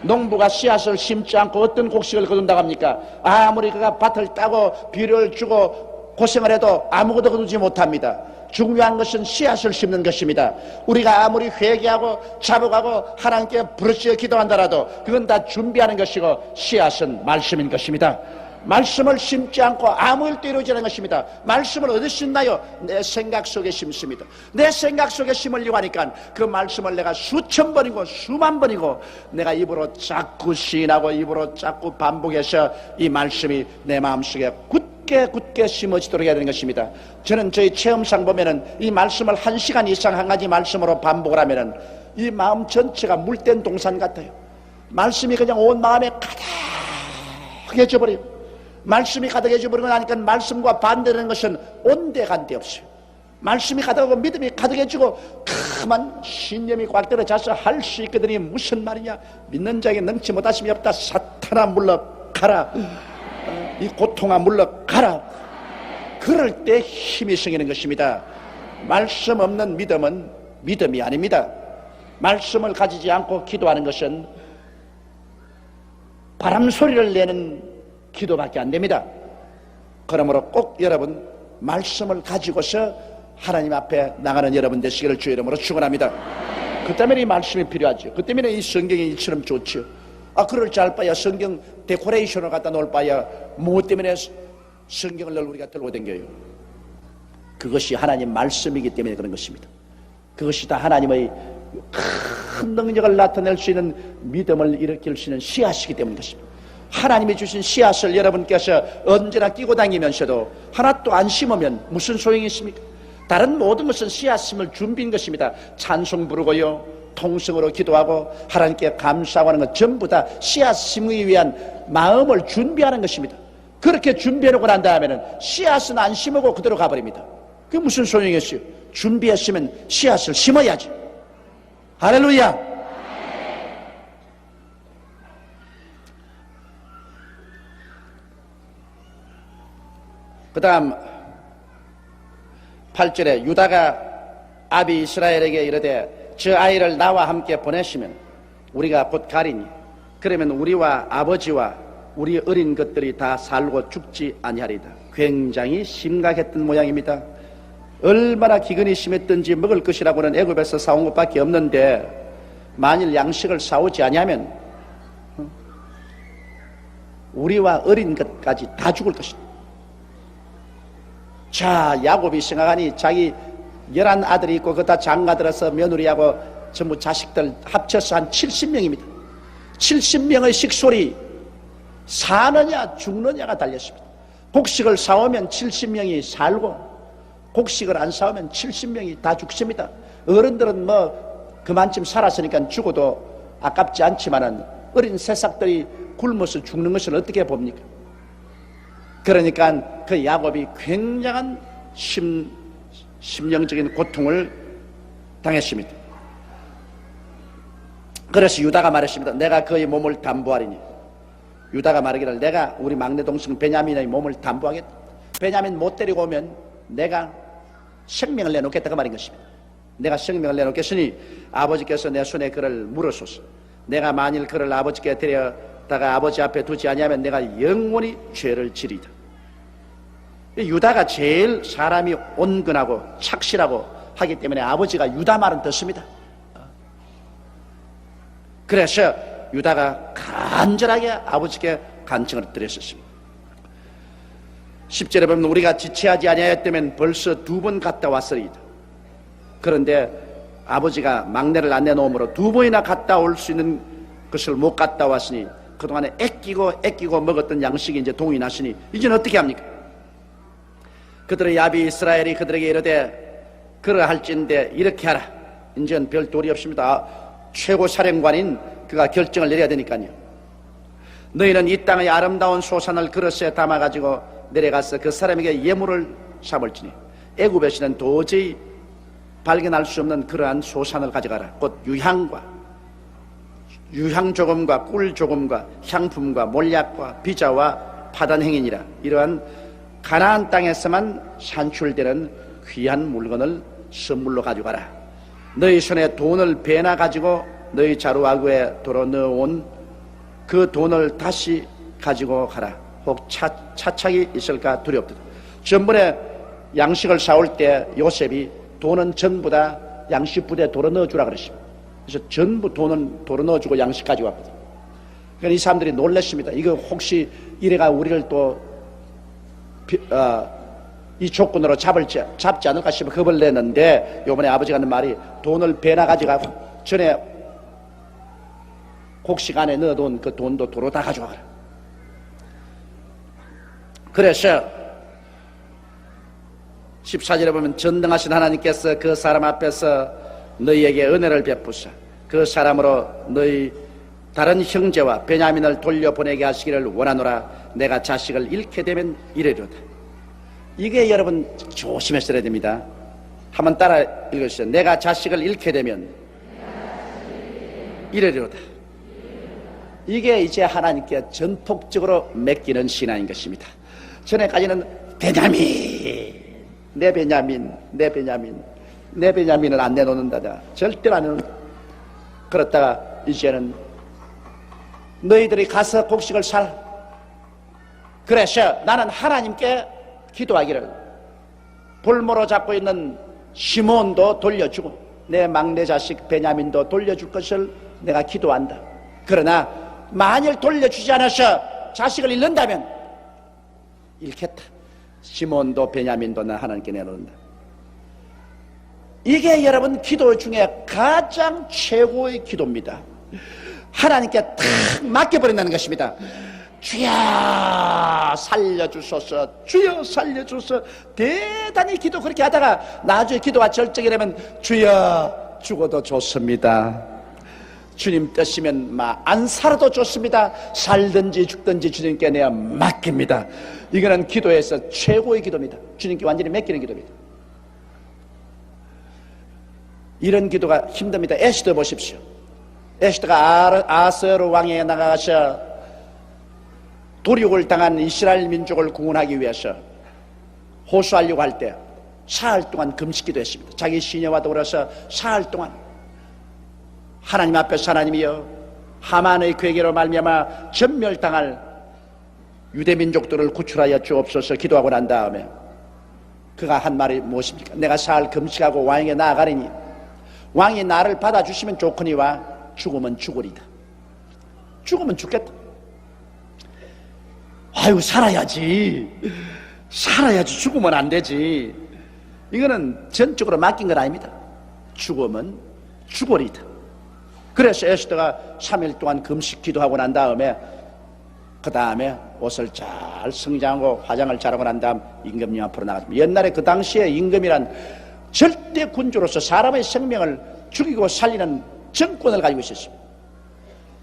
농부가 씨앗을 심지 않고 어떤 곡식을 거둔다고 합니까? 아무리 그가 밭을 따고 비료를 주고 고생을 해도 아무것도 거두지 못합니다. 중요한 것은 씨앗을 심는 것입니다. 우리가 아무리 회개하고 자복하고 하나님께 부르짖어 기도한다라도 그건 다 준비하는 것이고 씨앗은 말씀인 것입니다. 말씀을 심지 않고 아무 일도 이루어지지 않는 것입니다. 말씀을 어디서 심나요? 내 생각 속에 심습니다. 내 생각 속에 심으려고 하니까 그 말씀을 내가 수천 번이고 수만 번이고 내가 입으로 자꾸 시인하고 입으로 자꾸 반복해서 이 말씀이 내 마음속에 굳게 심어지도록 해야 되는 것입니다. 저는 저희 체험상 보면은 이 말씀을 1시간 이상 한 가지 말씀으로 반복을 하면은 이 마음 전체가 물된 동산 같아요. 말씀이 그냥 온 마음에 가득해져 버려요. 말씀이 가득해져 버리고 나니까 말씀과 반대되는 것은 온데간데 없어요. 말씀이 가득하고 믿음이 가득해지고 그만 신념이 꽉 들어차서 할 수 있거든요. 무슨 말이냐? 믿는 자에게 능치 못하심이 없다. 사탄아 물러가라. 이 고통아 물러가라. 그럴 때 힘이 생기는 것입니다. 말씀 없는 믿음은 믿음이 아닙니다. 말씀을 가지지 않고 기도하는 것은 바람 소리를 내는 기도밖에 안 됩니다. 그러므로 꼭 여러분 말씀을 가지고서 하나님 앞에 나가는 여러분 되시기를 주의 이름으로 축원합니다. 그 때문에 이 말씀이 필요하죠. 그 때문에 이 성경이 이처럼 좋죠. 그럴 줄 알 바야 성경 데코레이션을 갖다 놓을 바야 무엇 때문에 성경을 늘 우리가 들고 다녀요? 그것이 하나님 말씀이기 때문에 그런 것입니다. 그것이 다 하나님의 큰 능력을 나타낼 수 있는 믿음을 일으킬 수 있는 씨앗이기 때문인 것입니다. 하나님이 주신 씨앗을 여러분께서 언제나 끼고 다니면서도 하나도 안 심으면 무슨 소용이 있습니까? 다른 모든 것은 씨앗심을 준비인 것입니다. 찬송 부르고요, 통성으로 기도하고 하나님께 감사하고 하는 것 전부 다 씨앗 심기 위한 마음을 준비하는 것입니다. 그렇게 준비해놓고 난 다음에는 씨앗은 안 심고 그대로 가버립니다. 그게 무슨 소용이 있어요? 준비했으면 씨앗을 심어야지. 할렐루야. 그 다음 8절에 유다가 아비 이스라엘에게 이르되 저 아이를 나와 함께 보내시면 우리가 곧 가리니 그러면 우리와 아버지와 우리 어린 것들이 다 살고 죽지 아니하리다. 굉장히 심각했던 모양입니다. 얼마나 기근이 심했던지 먹을 것이라고는 애굽에서 사온 것밖에 없는데 만일 양식을 사오지 아니하면 우리와 어린 것까지 다 죽을 것이다. 자, 야곱이 생각하니 자기 11아들이 있고 그다 장가들어서 며느리하고 전부 자식들 합쳐서 한 70명입니다. 70명의 식솔이 사느냐 죽느냐가 달렸습니다. 곡식을 사오면 70명이 살고 곡식을 안 사오면 70명이 다 죽습니다. 어른들은 뭐 그만큼 살았으니까 죽어도 아깝지 않지만은 어린 새싹들이 굶어서 죽는 것을 어떻게 봅니까? 그러니까 그 야곱이 굉장한 심령적인 고통을 당했습니다. 그래서 유다가 말했습니다. 내가 그의 몸을 담보하리니. 유다가 말하기를 내가 우리 막내 동생 베냐민의 몸을 담보하겠다. 베냐민 못 데리고 오면 내가 생명을 내놓겠다 그 말인 것입니다. 내가 생명을 내놓겠으니 아버지께서 내 손에 그를 물으소서. 내가 만일 그를 아버지께 데려다가 아버지 앞에 두지 아니하면 내가 영원히 죄를 지리다. 유다가 제일 사람이 온건하고 착실하고 하기 때문에 아버지가 유다 말은 듣습니다. 그래서 유다가 간절하게 아버지께 간청을 드렸었습니다. 10절에 보면 우리가 지체하지 아니하였다면 벌써 2번 갔다 왔으리이다. 그런데 아버지가 막내를 안 내놓음으로 2번이나 갔다 올 수 있는 것을 못 갔다 왔으니 그동안에 애끼고 먹었던 양식이 이제 동이 났으니 이제는 어떻게 합니까? 그들의 야비 이스라엘이 그들에게 이르되 그러할진대 이렇게 하라. 이제는 별 도리 없습니다. 최고 사령관인 그가 결정을 내려야 되니까요. 너희는 이 땅의 아름다운 소산을 그릇에 담아가지고 내려가서 그 사람에게 예물을 삼을지니 애굽에서는 도저히 발견할 수 없는 그러한 소산을 가져가라. 곧 유향 조금과 꿀 조금과 향품과 몰약과 비자와 파단 행인이라. 이러한 가나안 땅에서만 산출되는 귀한 물건을 선물로 가져가라. 너희 손에 돈을 배나 가지고 너희 자루아구에 도로 넣어온 그 돈을 다시 가지고 가라. 혹 차착이 있을까 두렵다. 전번에 양식을 사올 때 요셉이 돈은 전부 다 양식 부대에 도로 넣어주라 그랬습니다. 그래서 전부 돈은 도로 넣어주고 양식 가져왔거든요. 그러니까 이 사람들이 놀랐습니다. 이거 혹시 이래가 우리를 또 이 조건으로 잡지 않을까 싶어 겁을 내는데, 요번에 아버지가 하는 말이 돈을 배나 가져가고 전에 곡식 안에 넣어둔 그 돈도 도로 다 가져가라. 그래서 14절에 보면 전능하신 하나님께서 그 사람 앞에서 너희에게 은혜를 베푸사 그 사람으로 너희 다른 형제와 베냐민을 돌려보내게 하시기를 원하노라. 내가 자식을 잃게 되면 이래로다. 이게 여러분 조심하셔야 됩니다. 한번 따라 읽으시죠. 내가 자식을 잃게 되면 이래로다. 이게 이제 하나님께 전폭적으로 맡기는 신앙인 것입니다. 전에까지는 베냐민, 내 베냐민, 내 베냐민, 내 베냐민을 안 내놓는다. 절대로 안 내놓는다. 그렇다가 이제는 너희들이 가서 곡식을 살. 그래서 나는 하나님께 기도하기를 볼모로 잡고 있는 시몬도 돌려주고 내 막내 자식 베냐민도 돌려줄 것을 내가 기도한다. 그러나 만일 돌려주지 않아서 자식을 잃는다면 잃겠다. 시몬도 베냐민도 나 하나님께 내놓는다. 이게 여러분 기도 중에 가장 최고의 기도입니다. 하나님께 탁 맡겨버린다는 것입니다. 주여 살려주소서, 주여 살려주소서. 대단히 기도 그렇게 하다가 나중에 기도가 절정이 되면 주여 죽어도 좋습니다. 주님 뜻이면 안 살아도 좋습니다. 살든지 죽든지 주님께 내가 맡깁니다. 이거는 기도에서 최고의 기도입니다. 주님께 완전히 맡기는 기도입니다. 이런 기도가 힘듭니다. 에스더 보십시오. 에스더가 아하스웨로 왕에게 나가서 도륙을 당한 이스라엘 민족을 구원하기 위해서 호소하려고 할 때 사흘 동안 금식기도 했습니다. 자기 시녀와 더불어서 사흘 동안 하나님 앞에서 하나님이여 하만의 괴계로 말미암아 전멸당할 유대민족들을 구출하여 주옵소서 기도하고 난 다음에 그가 한 말이 무엇입니까? 내가 사흘 금식하고 왕에게 나아가리니 왕이 나를 받아주시면 좋거니와 죽으면 죽으리다. 죽으면 죽겠다. 아유 살아야지. 살아야지. 죽으면 안 되지. 이거는 전적으로 맡긴 건 아닙니다. 죽으면 죽으리다. 그래서 에스더가 3일 동안 금식 기도하고 난 다음에 그 다음에 옷을 잘 성장하고 화장을 잘하고 난 다음 임금님 앞으로 나갔습니다. 옛날에 그 당시에 임금이란 절대 군주로서 사람의 생명을 죽이고 살리는 정권을 가지고 있었습니다.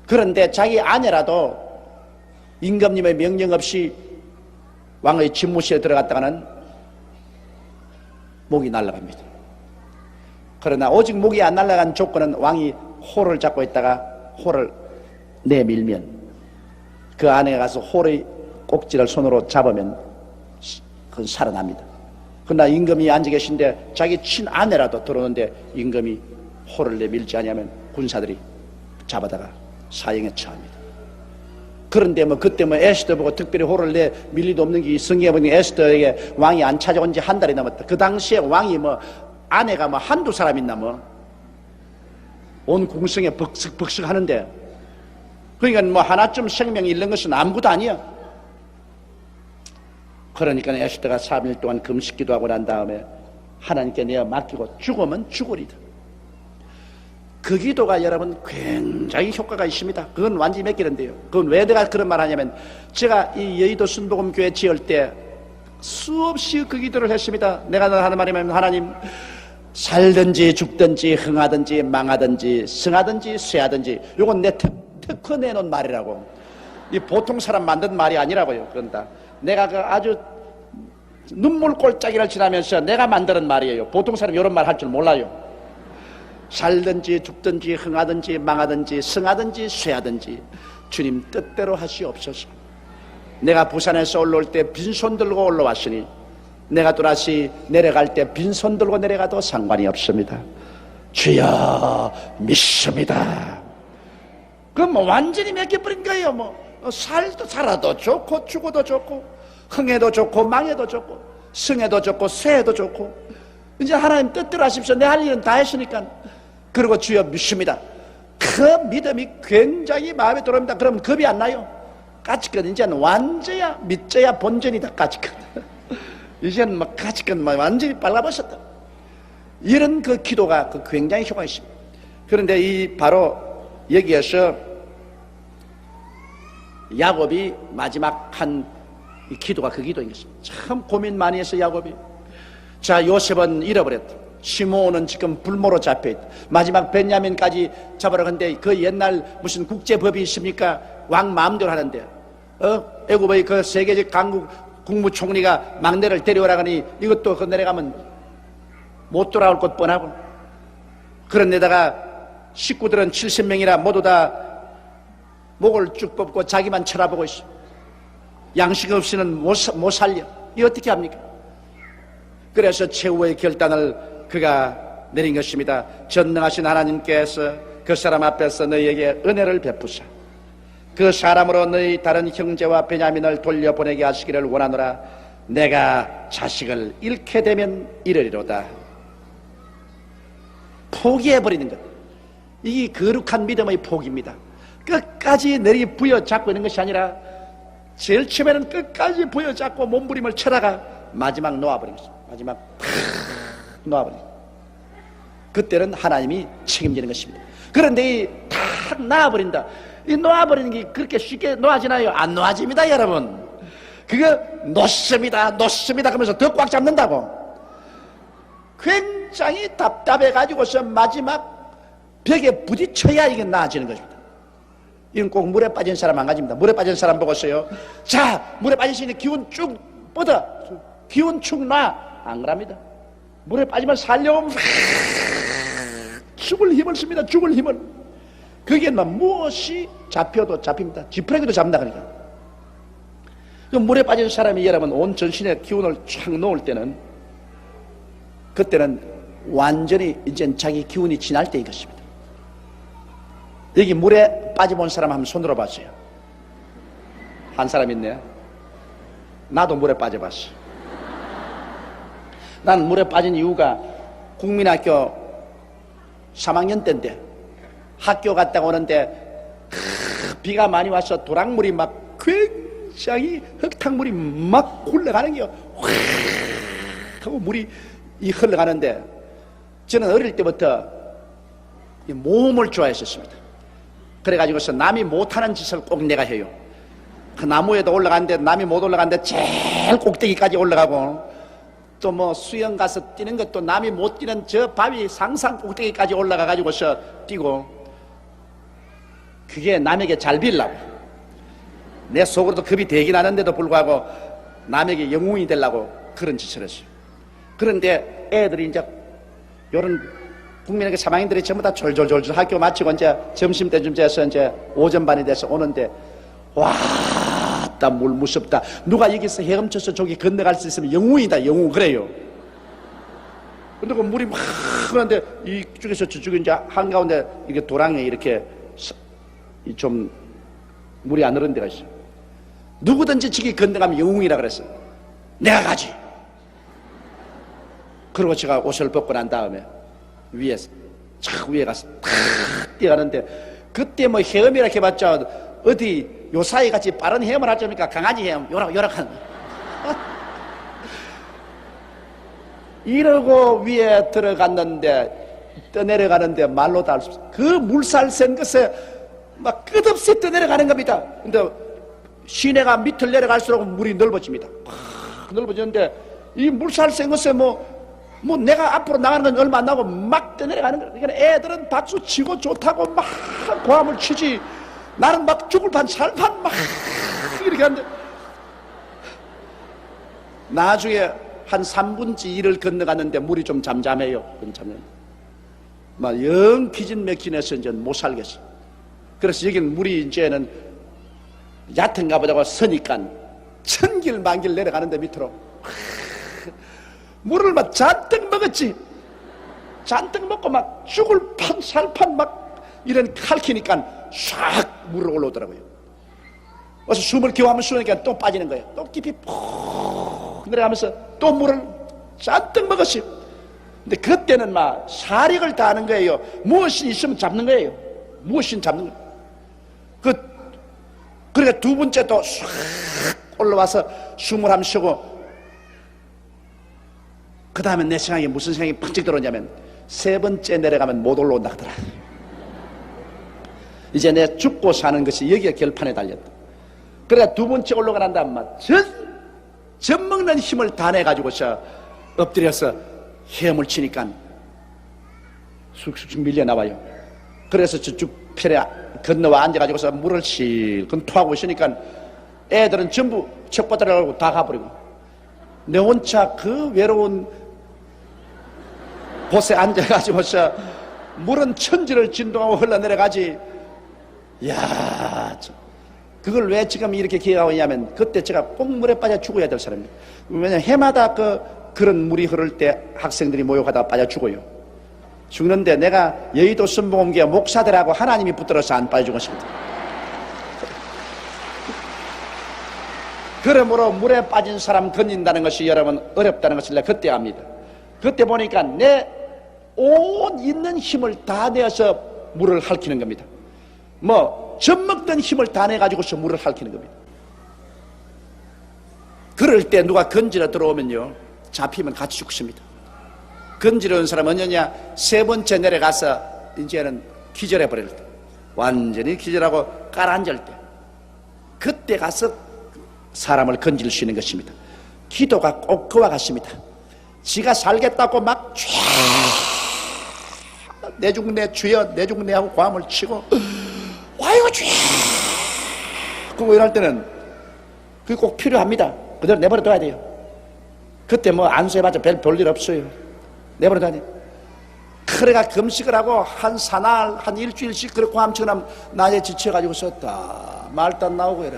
그런데 자기 아내라도 임금님의 명령 없이 왕의 집무실에 들어갔다가는 목이 날아갑니다. 그러나 오직 목이 안 날아간 조건은 왕이 호를 잡고 있다가 호를 내밀면 그 아내가 가서 호의 꼭지를 손으로 잡으면 그건 살아납니다. 그러나 임금이 앉아 계신데 자기 친아내라도 들어오는데 임금이 호를 내밀지 않으면 군사들이 잡아다가 사형에 처합니다. 그런데 그때 에스더 보고 특별히 호를 내밀 리도 없는 게 성경에 보니 에스더에게 왕이 안 찾아온 지 한 달이 넘었다. 그 당시에 왕이 아내가 한두 사람 있나 온 궁성에 벅석벅석 하는데 그러니까 하나쯤 생명이 잃는 것은 아무것도 아니야. 그러니까 에스더가 3일 동안 금식기도 하고 난 다음에 하나님께 내어 맡기고 죽으면 죽으리다. 그 기도가 여러분 굉장히 효과가 있습니다. 그건 완전히 맡기는데요. 그건 왜 내가 그런 말 하냐면 제가 이 여의도 순복음교회 지을 때 수없이 그 기도를 했습니다. 내가 하는 말이면 하나님 살든지 죽든지 흥하든지 망하든지 성하든지 쇠하든지 요건 내 특허 내놓은 말이라고. 이 보통 사람 만든 말이 아니라고요. 그런다. 내가 그 아주 눈물 골짜기를 지나면서 내가 만드는 말이에요. 보통 사람 이런 말 할 줄 몰라요. 살든지 죽든지 흥하든지 망하든지 성하든지 쇠하든지 주님 뜻대로 하시옵소서. 내가 부산에서 올라올 때 빈손 들고 올라왔으니 내가 또다시 내려갈 때 빈손 들고 내려가도 상관이 없습니다. 주여 믿습니다. 그럼 완전히 맡겨버린 거예요. 살아도 좋고 죽어도 좋고 흥해도 좋고 망해도 좋고 성에도 좋고 쇠에도 좋고 이제 하나님 뜻대로 하십시오. 내 할 일은 다 했으니까. 그리고 주여 믿습니다. 그 믿음이 굉장히 마음에 들어옵니다. 그러면 겁이 안 나요. 까짓건 이제는 완전야 믿져야 본전이다. 까짓건 이제는 막 까짓건 완전히 빨라버렸다. 이런 그 기도가 그 굉장히 효과가 있습니다. 그런데 이 바로 여기에서 야곱이 마지막 한 이 기도가 그 기도인 것입니다. 참 고민 많이 했어 야곱이. 자, 요셉은 잃어버렸다. 시므온은 지금 불모로 잡혀있다. 마지막 베냐민까지 잡으러 갔는데 그 옛날 무슨 국제법이 있습니까? 왕 마음대로 하는데 애굽의 그 세계적 강국 국무총리가 막내를 데려오라 하니 이것도 그 내려가면 못 돌아올 것 뻔하고, 그런데다가 식구들은 70명이라 모두 다 목을 쭉 뽑고 자기만 쳐다보고 있어. 양식 없이는 못 살려. 이 어떻게 합니까? 그래서 최후의 결단을 그가 내린 것입니다. 전능하신 하나님께서 그 사람 앞에서 너희에게 은혜를 베푸사 그 사람으로 너희 다른 형제와 베냐민을 돌려보내게 하시기를 원하노라. 내가 자식을 잃게 되면 이르리로다. 포기해버리는 것, 이게 거룩한 믿음의 포기입니다. 끝까지 내리부여잡고 있는 것이 아니라 제일 처음에는 끝까지 부여잡고 몸부림을 쳐다가 마지막 놓아버린 것입니다. 마지막 팍 놓아버린 것. 그때는 하나님이 책임지는 것입니다. 그런데 이 탁 놔버린다, 이 놓아버리는 게 그렇게 쉽게 놓아지나요? 안 놓아집니다 여러분. 그거 놓습니다 놓습니다 그러면서 더 꽉 잡는다고. 굉장히 답답해가지고서 마지막 벽에 부딪혀야 이게 나아지는 것입니다. 이건 꼭 물에 빠진 사람 안 가집니다. 물에 빠진 사람 보고서요, 자 물에 빠지시니 기운 쭉 뻗어, 기운 축 놔. 안 그럽니다. 물에 빠지면 살려면 죽을 힘을 씁니다. 죽을 힘을. 그게 막 무엇이 잡혀도 잡힙니다. 지푸라기도 잡는다. 그러니까 그 물에 빠진 사람이 여러분 온 전신에 기운을 쫙 놓을 때는, 그때는 완전히 이제 자기 기운이 지날 때인 것입니다. 여기 물에 빠져본 사람 한번 손들어 봤어요. 한 사람 있네. 나도 물에 빠져봤어. 난 물에 빠진 이유가 국민학교 3학년 때인데, 학교 갔다가 오는데 비가 많이 와서 도랑물이 막 굉장히 흙탕물이 막 흘러가는 게요. 확 하고 물이 흘러가는데, 저는 어릴 때부터 모험을 좋아했었습니다. 그래가지고서 남이 못하는 짓을 꼭 내가 해요. 그 나무에도 올라가는데 남이 못 올라가는데 제일 꼭대기까지 올라가고, 또 뭐 수영 가서 뛰는 것도 남이 못 뛰는 저 바위 상상 꼭대기까지 올라가가지고서 뛰고, 그게 남에게 잘 빌라고. 내 속으로도 겁이 되긴 하는데도 불구하고 남에게 영웅이 되려고 그런 짓을 했어요. 그런데 애들이 이제 요런 국민에게 3학년들이 전부 다 졸졸졸졸 학교 마치고 이제 점심때쯤 돼서 이제 오전반이 돼서 오는데, 와, 딱 물 무섭다. 누가 여기서 헤엄쳐서 저기 건너갈 수 있으면 영웅이다, 영웅. 그래요. 근데 그 물이 막 그런데 이쪽에서 저쪽에 이제 한가운데 이게 도랑에 이렇게 좀 물이 안 흐른 데가 있어요. 누구든지 저기 건너가면 영웅이라 그랬어. 내가 가지. 그리고 제가 옷을 벗고 난 다음에 위에서 착 위에 가서 탁 뛰어가는데, 그때 뭐 헤엄이라 해봤자 어디 요사이 같이 빠른 헤엄을 하자니까 강아지 헤엄 요락하는 이러고 위에 들어갔는데, 떠내려가는데 말로 다 알 수 없어요. 그 물살 센 것에 막 끝없이 떠내려가는 겁니다. 근데 시내가 밑을 내려갈수록 물이 넓어집니다. 팍 넓어지는데, 이 물살 센 것에 뭐 내가 앞으로 나가는 건 얼마 안 나고 막 떠내려가는 거예요. 그러니까 애들은 박수 치고 좋다고 막 고함을 치지, 나는 막 죽을 판 살판 막 이렇게 하는데, 나중에 한 3분지 1을 건너갔는데 물이 좀 잠잠해요. 막 영 기진맥진해서 이제 못 살겠어. 그래서 여기는 물이 이제는 얕은가 보다고 서니까 천길 만길 내려가는데 밑으로 물을 막 잔뜩 먹었지. 잔뜩 먹고 막 죽을 판 살판 막 이런 칼키니까 샥 물을 올라오더라고요. 그래서 숨을 겨우하면 숨으니까 또 빠지는 거예요. 또 깊이 푹 내려가면서 또 물을 잔뜩 먹었어요. 근데 그때는 막 사력을 다하는 거예요. 무엇이 있으면 잡는 거예요. 무엇이 잡는 거예요. 그러니까 두 번째 또 쑥 올라와서 숨을 한번 쉬고, 그 다음에 내 생각에 무슨 생각이 팍찍 들어오냐면, 세 번째 내려가면 못 올라온다 하더라. 이제 내 죽고 사는 것이 여기가 결판에 달렸다. 그러니까 두 번째 올라가는 다음에 젖 먹는 힘을 다 내가지고서 엎드려서 헤엄을 치니까 쑥쑥 밀려 나와요. 그래서 저쪽 편에 건너와 앉아가지고서 물을 실컷 토하고 있으니까 애들은 전부 척바다라고 다 가버리고, 내 혼자 그 외로운 곳에 앉아가지고서 물은 천지를 진동하고 흘러내려가지. 야, 그걸 왜 지금 이렇게 기억하고 있냐면, 그때 제가 꼭 물에 빠져 죽어야 될 사람입니다. 왜냐면 해마다 그런 물이 흐를 때 학생들이 모욕하다가 빠져 죽어요. 죽는데 내가 여의도 순복음교회 목사들하고 하나님이 붙들어서 안 빠져 죽었습니다. 그러므로 물에 빠진 사람 건진다는 것이 여러분 어렵다는 것을 내가 그때 압니다. 그때 보니까 내 온 있는 힘을 다 내어서 물을 핥히는 겁니다. 젖먹던 힘을 다 내가지고서 물을 핥히는 겁니다. 그럴 때 누가 건지러 들어오면요, 잡히면 같이 죽습니다. 건지러 온 사람은 언제냐? 세 번째 내려가서 이제는 기절해버릴 때, 완전히 기절하고 깔아앉을 때, 그때 가서 사람을 건질 수 있는 것입니다. 기도가 꼭 그와 같습니다. 지가 살겠다고 막 내중내 주여 내중내 하고 고함을 치고 아이고 주여 그거 이럴 때는 그게 꼭 필요합니다. 그대로 내버려 둬야 돼요. 그때 안수해봤자 별 볼일 없어요. 내버려 둬야 돼요. 그래가 금식을 하고 한 사날 한 일주일씩 그렇게 고함 치고 나면 낮에 지쳐가지고 썼다 말도 안 나오고 이래.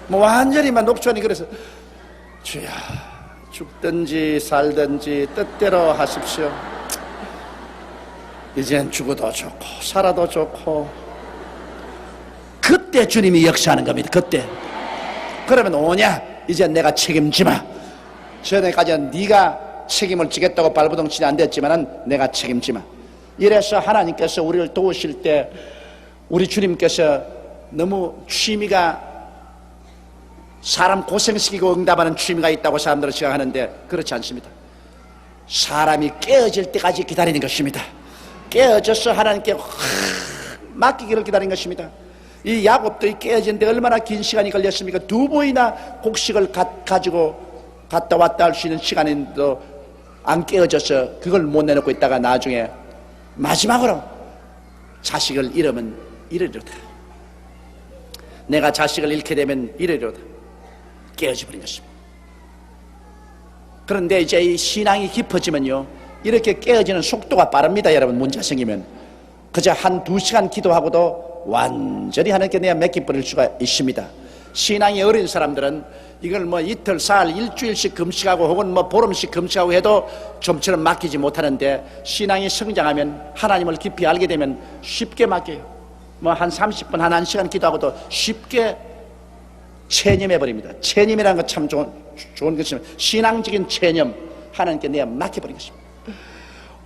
완전히 막 녹초하니. 그래서 주야 죽든지 살든지 뜻대로 하십시오. 이젠 죽어도 좋고 살아도 좋고. 그때 주님이 역사하는 겁니다. 그때. 그러면 오냐? 이제 내가 책임지마. 전에까지는 네가 책임을 지겠다고 발버둥치지 안 됐지만은 내가 책임지마. 이래서 하나님께서 우리를 도우실 때 우리 주님께서 너무 취미가 사람 고생시키고 응답하는 취미가 있다고 사람들은 생각하는데 그렇지 않습니다. 사람이 깨어질 때까지 기다리는 것입니다. 깨어져서 하나님께 맡기기를 기다리는 것입니다. 이 야곱도 깨어지는데 얼마나 긴 시간이 걸렸습니까? 2번이나 곡식을 가지고 갔다 왔다 할 수 있는 시간인데도 안 깨어져서 그걸 못 내놓고 있다가 나중에 마지막으로 자식을 잃으면 이르리로다. 내가 자식을 잃게 되면 이르리로다. 깨어져 버린 것입니다. 그런데 이제 이 신앙이 깊어지면요, 이렇게 깨어지는 속도가 빠릅니다. 여러분, 문제 생기면 그저 1-2시간 기도하고도 완전히 하나님께 내가 맡겨버릴 수가 있습니다. 신앙이 어린 사람들은 이걸 이틀, 사흘, 일주일씩 금식하고 혹은 보름씩 금식하고 해도 좀처럼 맡기지 못하는데, 신앙이 성장하면 하나님을 깊이 알게 되면 쉽게 맡겨요. 한 30분, 한 1시간 기도하고도 쉽게 체념해버립니다. 체념이라는 건 참 좋은 것입니다. 신앙적인 체념, 하나님께 내가 맡겨버린 것입니다.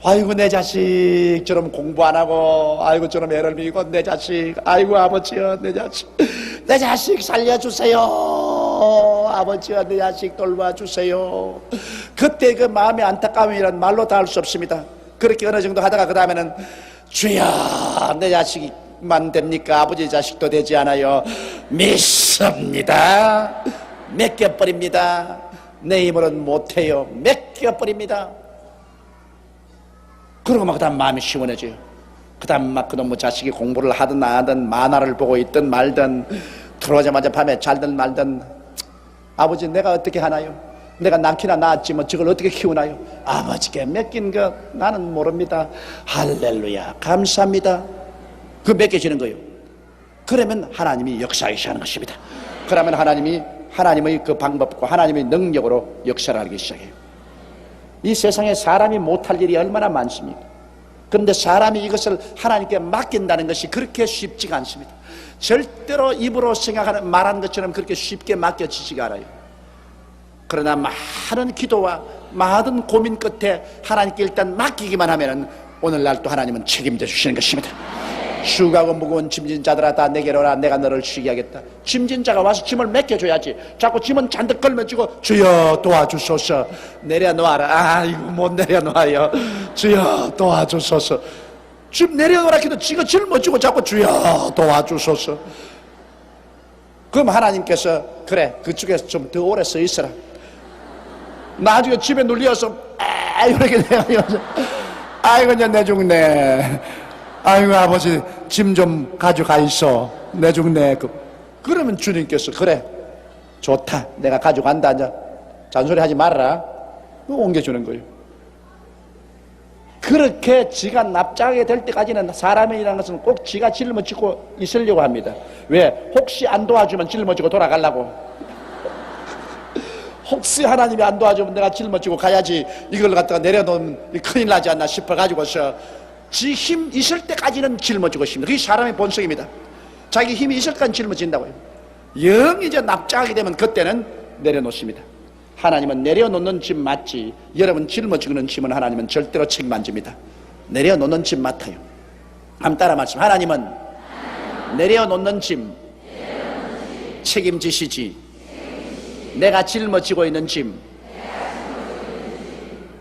아이고 내 자식 저럼 공부 안 하고, 아이고 저럼 애를 미고, 내 자식, 아이고 아버지여 내 자식 살려주세요. 아버지여 내 자식 돌봐주세요. 그때 그 마음의 안타까움이란 말로 다 할 수 없습니다. 그렇게 어느 정도 하다가 그 다음에는 주여 내 자식만 됩니까? 아버지 자식도 되지 않아요. 믿습니다. 맡겨버립니다. 내 힘으로는 못해요. 맡겨버립니다. 그러고 막 그 다음 마음이 시원해져요. 그 다음 막 그놈의 자식이 공부를 하든 안 하든, 만화를 보고 있든 말든, 들어오자마자 밤에 잘든 말든, 아버지 내가 어떻게 하나요? 내가 낳기나 낳았지 저걸 어떻게 키우나요? 아버지께 맡긴 거 나는 모릅니다. 할렐루야 감사합니다. 그 맡겨지는 거예요. 그러면 하나님이 역사하시는 것입니다. 그러면 하나님의 그 방법과 하나님의 능력으로 역사를 하기 시작해요. 이 세상에 사람이 못할 일이 얼마나 많습니까? 그런데 사람이 이것을 하나님께 맡긴다는 것이 그렇게 쉽지가 않습니다. 절대로 입으로 생각하는 말하는 것처럼 그렇게 쉽게 맡겨지지가 않아요. 그러나 많은 기도와 많은 고민 끝에 하나님께 일단 맡기기만 하면은 오늘날 또 하나님은 책임져 주시는 것입니다. 수고하고 무거운 짐진 자들아 다 내게로 오라 내가 너를 쉬게 하겠다. 짐진 자가 와서 짐을 맡겨줘야지. 자꾸 짐은 잔뜩 걸면지고 주여 도와주소서. 내려놓아라. 아이고 못 내려놓아요. 주여 도와주소서. 짐 내려놓으라 해도 지가 짊어지고 자꾸 주여 도와주소서. 그럼 하나님께서 그래 그쪽에서 좀 더 오래 서 있어라. 나중에 집에 눌려서 이렇게 내가 아이고 이제 내 죽네. 아이고 아버지 짐 좀 가져가 있어. 내 죽네. 그러면 주님께서 그래 좋다 내가 가져간다. 이제 잔소리 하지 말아라. 옮겨주는 거예요. 그렇게 지가 납작하게 될 때까지는 사람이라는 것은 꼭 지가 짊어지고 있으려고 합니다. 왜? 혹시 안 도와주면 짊어지고 돌아가려고. 혹시 하나님이 안 도와주면 내가 짊어지고 가야지 이걸 갖다가 내려놓으면 큰일 나지 않나 싶어가지고서 지 힘 있을 때까지는 짊어지고 있습니다. 그게 사람의 본성입니다. 자기 힘이 있을 때까지 짊어진다고요. 영 이제 납작하게 되면 그때는 내려놓습니다. 하나님은 내려놓는 짐 맞지 여러분 짊어지는 짐은 하나님은 절대로 책임 안 집니다. 내려놓는 짐 맡아요. 한번 따라 말씀. 하나님은 내려놓는 짐 책임지시지 내가 짊어지고 있는 짐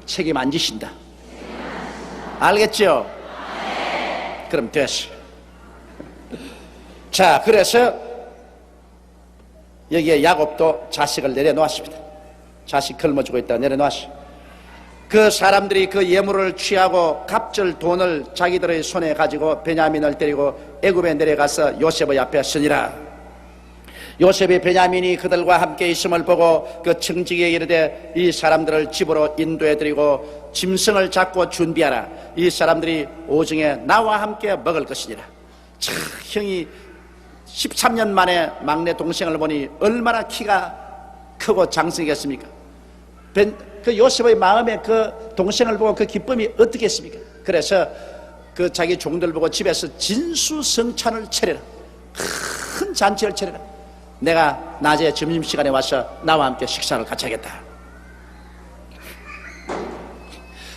책임 안 지신다. 알겠죠? 그럼 됐어. 자, 그래서 여기에 야곱도 자식을 내려놓았습니다. 자식 걸머쥐고 있다가 내려놓았어요. 그 사람들이 그 예물을 취하고 갑절 돈을 자기들의 손에 가지고 베냐민을 데리고 애굽에 내려가서 요셉의 앞에 서니라. 요셉이 베냐민이 그들과 함께 있음을 보고 그 청지기에 이르되 이 사람들을 집으로 인도해드리고 짐승을 잡고 준비하라. 이 사람들이 오중에 나와 함께 먹을 것이니라. 참 형이 13년 만에 막내 동생을 보니 얼마나 키가 크고 장성했습니까? 그 요셉의 마음에 그 동생을 보고 그 기쁨이 어떻겠습니까? 그래서 그 자기 종들 보고 집에서 진수성찬을 차려라. 큰 잔치를 차려라. 내가 낮에 점심시간에 와서 나와 함께 식사를 같이 하겠다.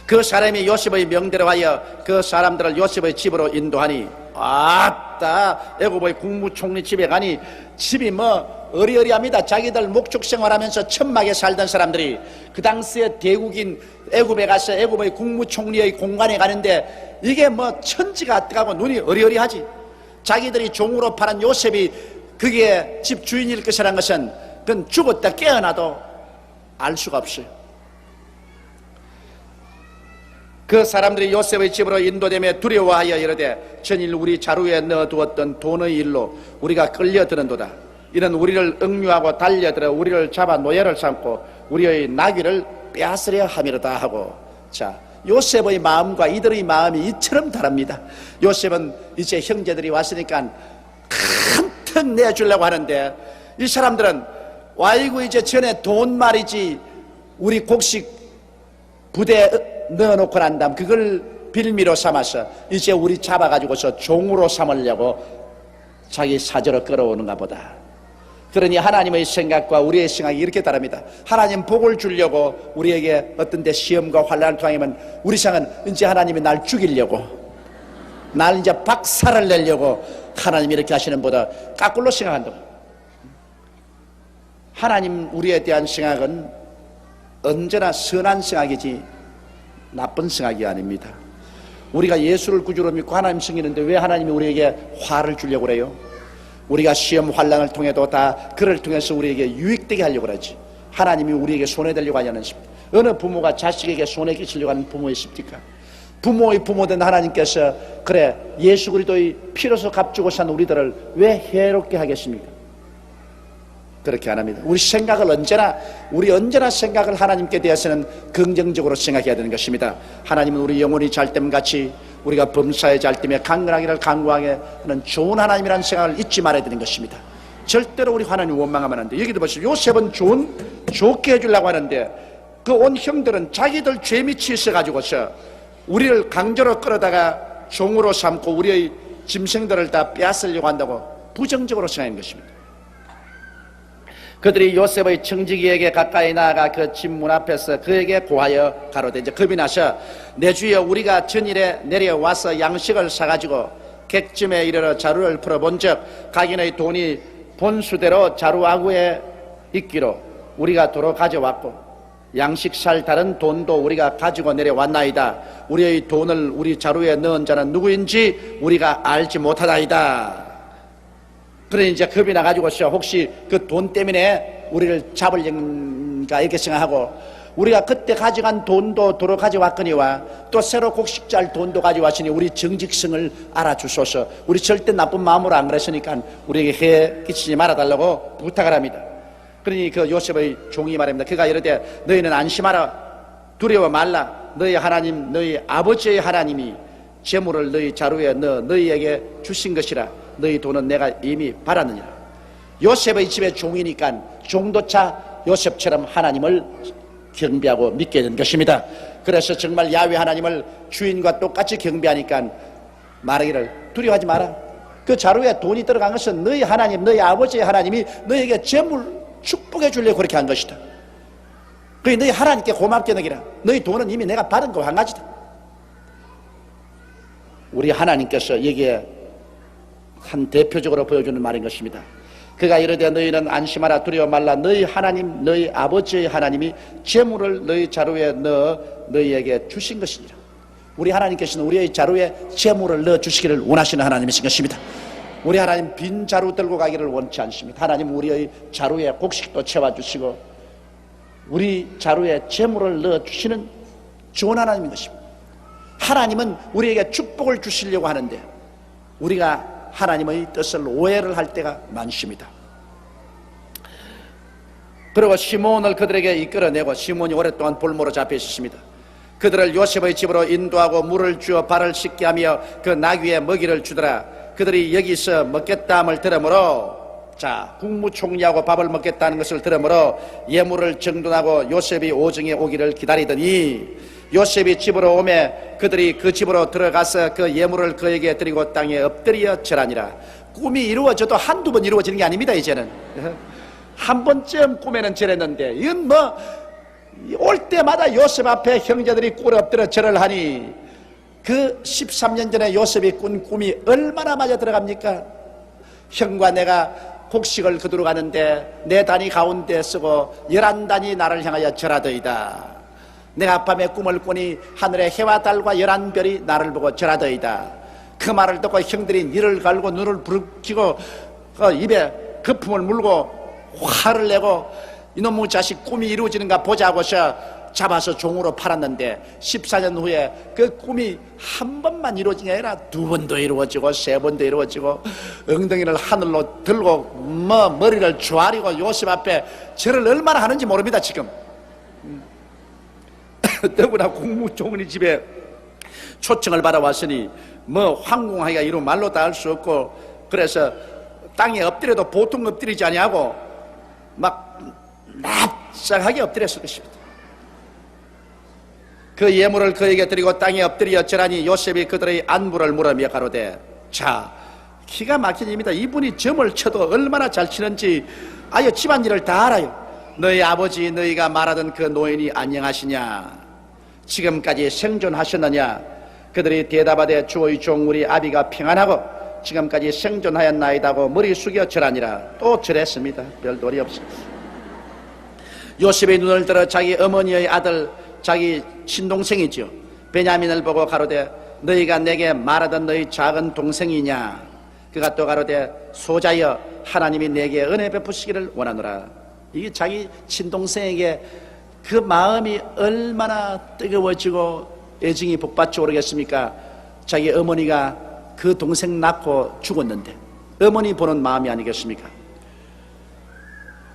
그 사람이 요셉의 명대로 하여 그 사람들을 요셉의 집으로 인도하니 아따 애굽의 국무총리 집에 가니 집이 뭐 어리어리합니다. 자기들 목축생활하면서 천막에 살던 사람들이 그 당시에 대국인 애굽에 가서 애굽의 국무총리의 공간에 가는데 이게 뭐 천지가 뜨가고 눈이 어리어리하지. 자기들이 종으로 팔은 요셉이 그게 집 주인일 것이라는 것은 그건 죽었다 깨어나도 알 수가 없어요. 그 사람들이 요셉의 집으로 인도되며 두려워하여 이르되 전일 우리 자루에 넣어두었던 돈의 일로 우리가 끌려드는도다. 이는 우리를 억류하고 달려들어 우리를 잡아 노예를 삼고 우리의 나귀를 빼앗으려 함이로다 하고. 자, 요셉의 마음과 이들의 마음이 이처럼 다릅니다. 요셉은 이제 형제들이 왔으니까 큰 턱 내주려고 하는데 이 사람들은 와이고 이제 전에 돈 말이지 우리 곡식 부대에 넣어놓고 난 다음 그걸 빌미로 삼아서 이제 우리 잡아가지고서 종으로 삼으려고 자기 사저로 끌어오는가 보다. 그러니 하나님의 생각과 우리의 생각이 이렇게 다릅니다. 하나님 복을 주려고 우리에게 어떤 데 시험과 환난을 통하면 우리 생각은 이제 하나님이 날 죽이려고 날 이제 박살을 내려고 하나님이 이렇게 하시는 보다 까꿀로 생각한다고. 하나님 우리에 대한 생각은 언제나 선한 생각이지 나쁜 생각이 아닙니다. 우리가 예수를 구주로 믿고 하나님 섬기는데 왜 하나님이 우리에게 화를 주려고 그래요? 우리가 시험 환난을 통해도 다 그를 통해서 우리에게 유익되게 하려고 그러지. 하나님이 우리에게 손해되려고 하지 않습니까? 어느 부모가 자식에게 손해 끼치려고 하는 부모 있습니까? 부모의 부모된 하나님께서 그래 예수 그리스도의 피로서 값주고 산 우리들을 왜 해롭게 하겠습니까? 그렇게 안 합니다. 우리 언제나 생각을 하나님께 대해서는 긍정적으로 생각해야 되는 것입니다. 하나님은 우리 영혼이 잘됨 같이 우리가 범사에 잘됨에 강건하기를 강구하게 하는 좋은 하나님이라는 생각을 잊지 말아야 되는 것입니다. 절대로 우리 하나님 원망하면 안 돼. 여기도 보시죠. 요셉은 좋게 해주려고 하는데 그 온 형들은 자기들 죄 밑이 있어가지고서 우리를 강제로 끌어다가 종으로 삼고 우리의 짐승들을 다 빼앗으려고 한다고 부정적으로 생각하는 것입니다. 그들이 요셉의 청지기에게 가까이 나아가 그 집 문 앞에서 그에게 고하여 가로되, 이제 겁이 나서, 내 주여, 우리가 전일에 내려와서 양식을 사가지고 객쯤에 이르러 자루를 풀어본즉 각인의 돈이 본수대로 자루 아구에 있기로 우리가 도로 가져왔고 양식 살 다른 돈도 우리가 가지고 내려왔나이다. 우리의 돈을 우리 자루에 넣은 자는 누구인지 우리가 알지 못하다이다. 그러니 이제 겁이 나가지고서 혹시 그 돈 때문에 우리를 잡을는가 이렇게 생각하고, 우리가 그때 가져간 돈도 도로 가져왔거니와 또 새로 곡식잘 돈도 가져왔으니 우리 정직성을 알아주소서. 우리 절대 나쁜 마음으로 안 그랬으니까 우리에게 해 끼치지 말아달라고 부탁을 합니다. 그러니 그 요셉의 종이 말합니다. 그가 이르되, 너희는 안심하라, 두려워 말라. 너희 하나님, 너희 아버지의 하나님이 재물을 너희 자루에 넣어 너희에게 주신 것이라. 너희 돈은 내가 이미 받았느니라. 요셉의 집의 종이니까 종도차 요셉처럼 하나님을 경배하고 믿게 된 것입니다. 그래서 정말 야훼 하나님을 주인과 똑같이 경배하니까 말하기를, 두려워하지 마라. 그 자루에 돈이 들어간 것은 너희 하나님, 너희 아버지의 하나님이 너희에게 재물 축복해 주려고 그렇게 한 것이다. 그러니 너희 하나님께 고맙게 여기라. 너희 돈은 이미 내가 받은 거 한 가지다. 우리 하나님께서 여기에 한 대표적으로 보여주는 말인 것입니다. 그가 이르되, 너희는 안심하라, 두려워 말라. 너희 하나님, 너희 아버지의 하나님이 재물을 너희 자루에 넣어 너희에게 주신 것이니라. 우리 하나님께서는 우리의 자루에 재물을 넣어 주시기를 원하시는 하나님이신 것입니다. 우리 하나님 빈 자루 들고 가기를 원치 않습니다. 하나님 우리의 자루에 곡식도 채워주시고 우리 자루에 재물을 넣어 주시는 좋은 하나님인 것입니다. 하나님은 우리에게 축복을 주시려고 하는데 우리가 하나님의 뜻을 오해를 할 때가 많습니다. 그리고 시몬을 그들에게 이끌어내고, 시몬이 오랫동안 볼모로 잡혀 있었습니다. 그들을 요셉의 집으로 인도하고 물을 주어 발을 씻게 하며 그 나귀에 먹이를 주더라. 그들이 여기서 먹겠다 함을 들으므로, 자, 국무총리하고 밥을 먹겠다는 것을 들으므로 예물을 정돈하고 요셉이 오정에 오기를 기다리더니, 요셉이 집으로 오매 그들이 그 집으로 들어가서 그 예물을 그에게 드리고 땅에 엎드려 절하니라. 꿈이 이루어져도 한두 번 이루어지는 게 아닙니다. 이제는 한 번쯤 꿈에는 절했는데, 이건 뭐 올 때마다 요셉 앞에 형제들이 꿇어 엎드려 절을 하니, 그 13년 전에 요셉이 꾼 꿈이 얼마나 맞아 들어갑니까? 형과 내가 곡식을 거두러 가는데 내 단이 가운데 서고 11단이 나를 향하여 절하더이다. 내가 밤에 꿈을 꾸니 하늘의 해와 달과 11별이 나를 보고 절하더이다. 그 말을 듣고 형들이 이를 갈고 눈을 부르키고 입에 거품을 물고 화를 내고, 이놈의 자식 꿈이 이루어지는가 보자고서 잡아서 종으로 팔았는데 14년 후에 그 꿈이 한 번만 이루어진 게 아니라 두 번도 이루어지고 세 번도 이루어지고, 엉덩이를 하늘로 들고 머리를 조아리고 요셉 앞에 절을 얼마나 하는지 모릅니다. 지금 더구나 국무총리 집에 초청을 받아왔으니 뭐 황궁하기가 이루 말로 다 할 수 없고, 그래서 땅에 엎드려도 보통 엎드리지 아니하고 막 납작하게 엎드렸을 것입니다. 그 예물을 그에게 드리고 땅에 엎드려 절하니 요셉이 그들의 안부를 물으며 가로되, 자, 기가 막힌 일입니다. 이분이 점을 쳐도 얼마나 잘 치는지 아예 집안일을 다 알아요. 너희 아버지 너희가 말하던 그 노인이 안녕하시냐? 지금까지 생존하셨느냐? 그들이 대답하되, 주의 종 우리 아비가 평안하고 지금까지 생존하였나이다고 머리 숙여 절하니라. 또 절했습니다. 별 도리 없습니다. 요셉의 눈을 들어 자기 어머니의 아들, 자기 친동생이죠, 베냐민을 보고 가로되, 너희가 내게 말하던 너희 작은 동생이냐? 그가 또 가로되, 소자여, 하나님이 내게 은혜 베푸시기를 원하노라. 이게 자기 친동생에게 그 마음이 얼마나 뜨거워지고 애증이 복받쳐 오르겠습니까? 자기 어머니가 그 동생 낳고 죽었는데 어머니 보는 마음이 아니겠습니까?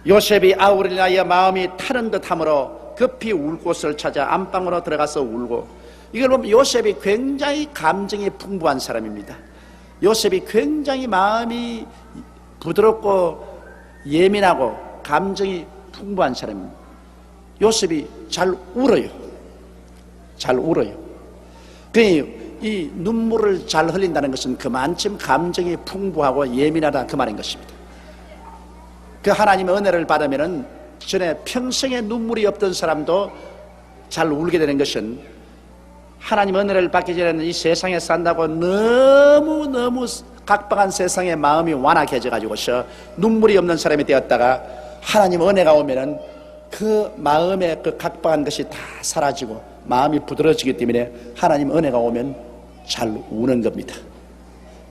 요셉이 아우를 인하여 마음이 타는 듯하므로 급히 울 곳을 찾아 안방으로 들어가서 울고, 이걸 보면 요셉이 굉장히 감정이 풍부한 사람입니다. 요셉이 굉장히 마음이 부드럽고 예민하고 감정이 풍부한 사람입니다. 요셉이 잘 울어요. 잘 울어요. 이 눈물을 잘 흘린다는 것은 그만큼 감정이 풍부하고 예민하다 그 말인 것입니다. 그 하나님의 은혜를 받으면은 전에 평생에 눈물이 없던 사람도 잘 울게 되는 것은 하나님의 은혜를 받기 전에는 이 세상에 산다고 너무너무 각박한 세상에 마음이 완악해져 가지고서 눈물이 없는 사람이 되었다가 하나님의 은혜가 오면은 그 마음의 그 각박한 것이 다 사라지고 마음이 부드러워지기 때문에 하나님의 은혜가 오면 잘 우는 겁니다.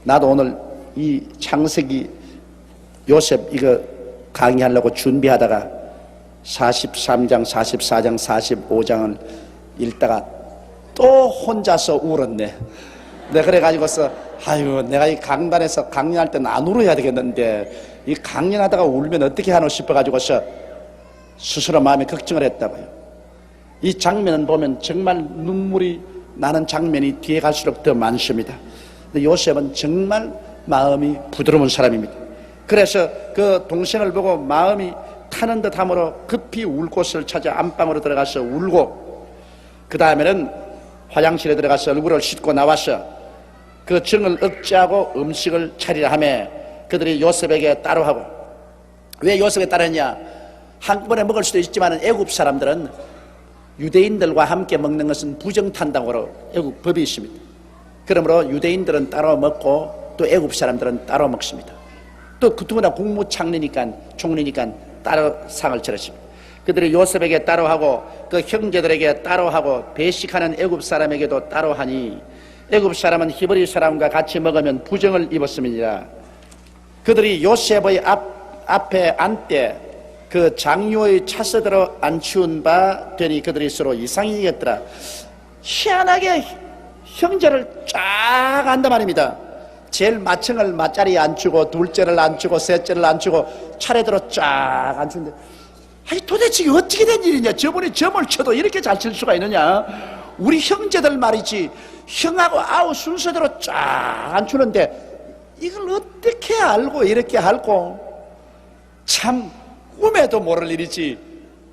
나도 오늘 이 창세기 요셉 이거 강의하려고 준비하다가 43장, 44장, 45장을 읽다가 또 혼자서 울었네. 내가 그래가지고서 아유 내가 이 강단에서 강연할 때는 안 울어야 되겠는데 이 강연하다가 울면 어떻게 하노 싶어가지고서 스스로 마음에 걱정을 했다고요. 이 장면을 보면 정말 눈물이 나는 장면이 뒤에 갈수록 더 많습니다. 근데 요셉은 정말 마음이 부드러운 사람입니다. 그래서 그 동생을 보고 마음이 타는 듯함으로 급히 울 곳을 찾아 안방으로 들어가서 울고 그 다음에는 화장실에 들어가서 얼굴을 씻고 나와서 그 정을 억제하고 음식을 차리라 하며 그들이 요셉에게 따로하고 왜 요셉에 따르냐 한꺼번에 먹을 수도 있지만 애굽 사람들은 유대인들과 함께 먹는 것은 부정탄당으로 애굽 법이 있습니다. 그러므로 유대인들은 따로 먹고 또 애굽 사람들은 따로 먹습니다. 또 그두구나 국무총리니까 따로 상을 차렸습니다. 그들이 요셉에게 따로 하고 그 형제들에게 따로 하고 배식하는 애굽 사람에게도 따로 하니 애굽 사람은 히브리 사람과 같이 먹으면 부정을 입었음이니라. 그들이 요셉의 앞에 앉되 그 장요의 차서대로 안 치운 바 되니 그들이 서로 이상히 여겼더라. 희한하게 형제를 쫙 안단 말입니다. 제일 마청을 맞자리에 앉추고 둘째를 앉추고 셋째를 앉추고 차례대로 쫙 앉추는데 아니 도대체 이게 어떻게 된 일이냐. 저분이 점을 쳐도 이렇게 잘 칠 수가 있느냐. 우리 형제들 말이지 형하고 아우 순서대로 쫙 앉추는데 이걸 어떻게 알고 이렇게 할고 참 꿈에도 모를 일이지.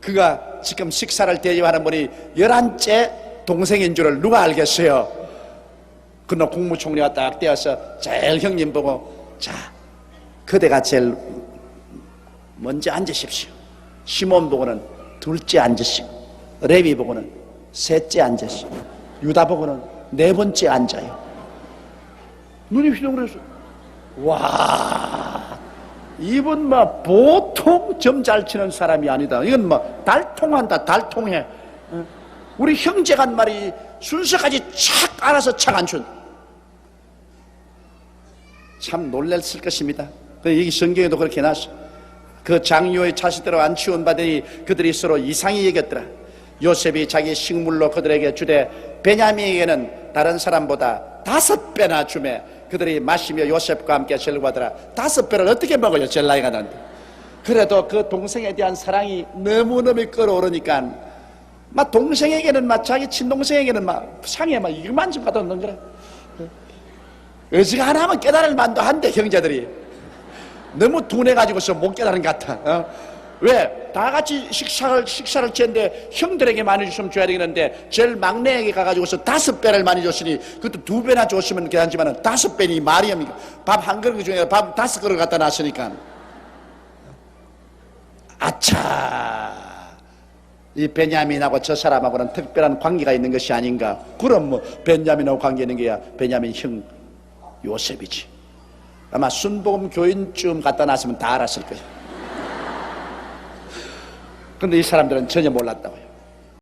그가 지금 식사를 대접하는 분이 11째 동생인 줄을 누가 알겠어요. 그날 국무총리가 딱 되어서 제일 형님 보고 자 그대가 제일 먼저 앉으십시오. 시몬 보고는 둘째 앉으시고 레위 보고는 셋째 앉으시고 유다 보고는 네 번째 앉아요. 눈이 휘둥그려서 와 이분 뭐 보통 점 잘 치는 사람이 아니다. 이건 뭐 달통한다. 달통해. 우리 형제가 한 말이 순서까지 착 알아서 착 앉춘. 참 놀랐을 것입니다. 여기 성경에도 그렇게 나왔어. 그 장요의 차시대로 안 치운 바들이 그들이 서로 이상히 여겼더라. 요셉이 자기 식물로 그들에게 주되 베냐민에게는 다른 사람보다 5배나 주매 그들이 마시며 요셉과 함께 즐거워하더라. 5배를 어떻게 먹어요? 제일 나이가 나는데. 그래도 그 동생에 대한 사랑이 너무너무 끌어오르니까 막 동생에게는 막 자기 친동생에게는 막 상에 막 이만큼 갖다 놓는 거라. 어지간하면 깨달을 만도 한데 형제들이 너무 둔해가지고서 못 깨달은 것 같아. 왜? 다 같이 식사를 취했는데 형들에게 많이 줬으면 줘야 되겠는데 제일 막내에게 가가지고서 5배를 많이 줬으니 그것도 2배나 줬으면 괜찮지만 5배니 말이 없니까. 밥 한 그릇 중에 밥 5그릇 갖다 놨으니까 아차 이 베냐민하고 저 사람하고는 특별한 관계가 있는 것이 아닌가. 그럼 뭐 베냐민하고 관계 있는 게야 베냐민 형 요셉이지. 아마 순복음 교인쯤 갖다 놨으면 다 알았을 거예요. 근데 이 사람들은 전혀 몰랐다고요.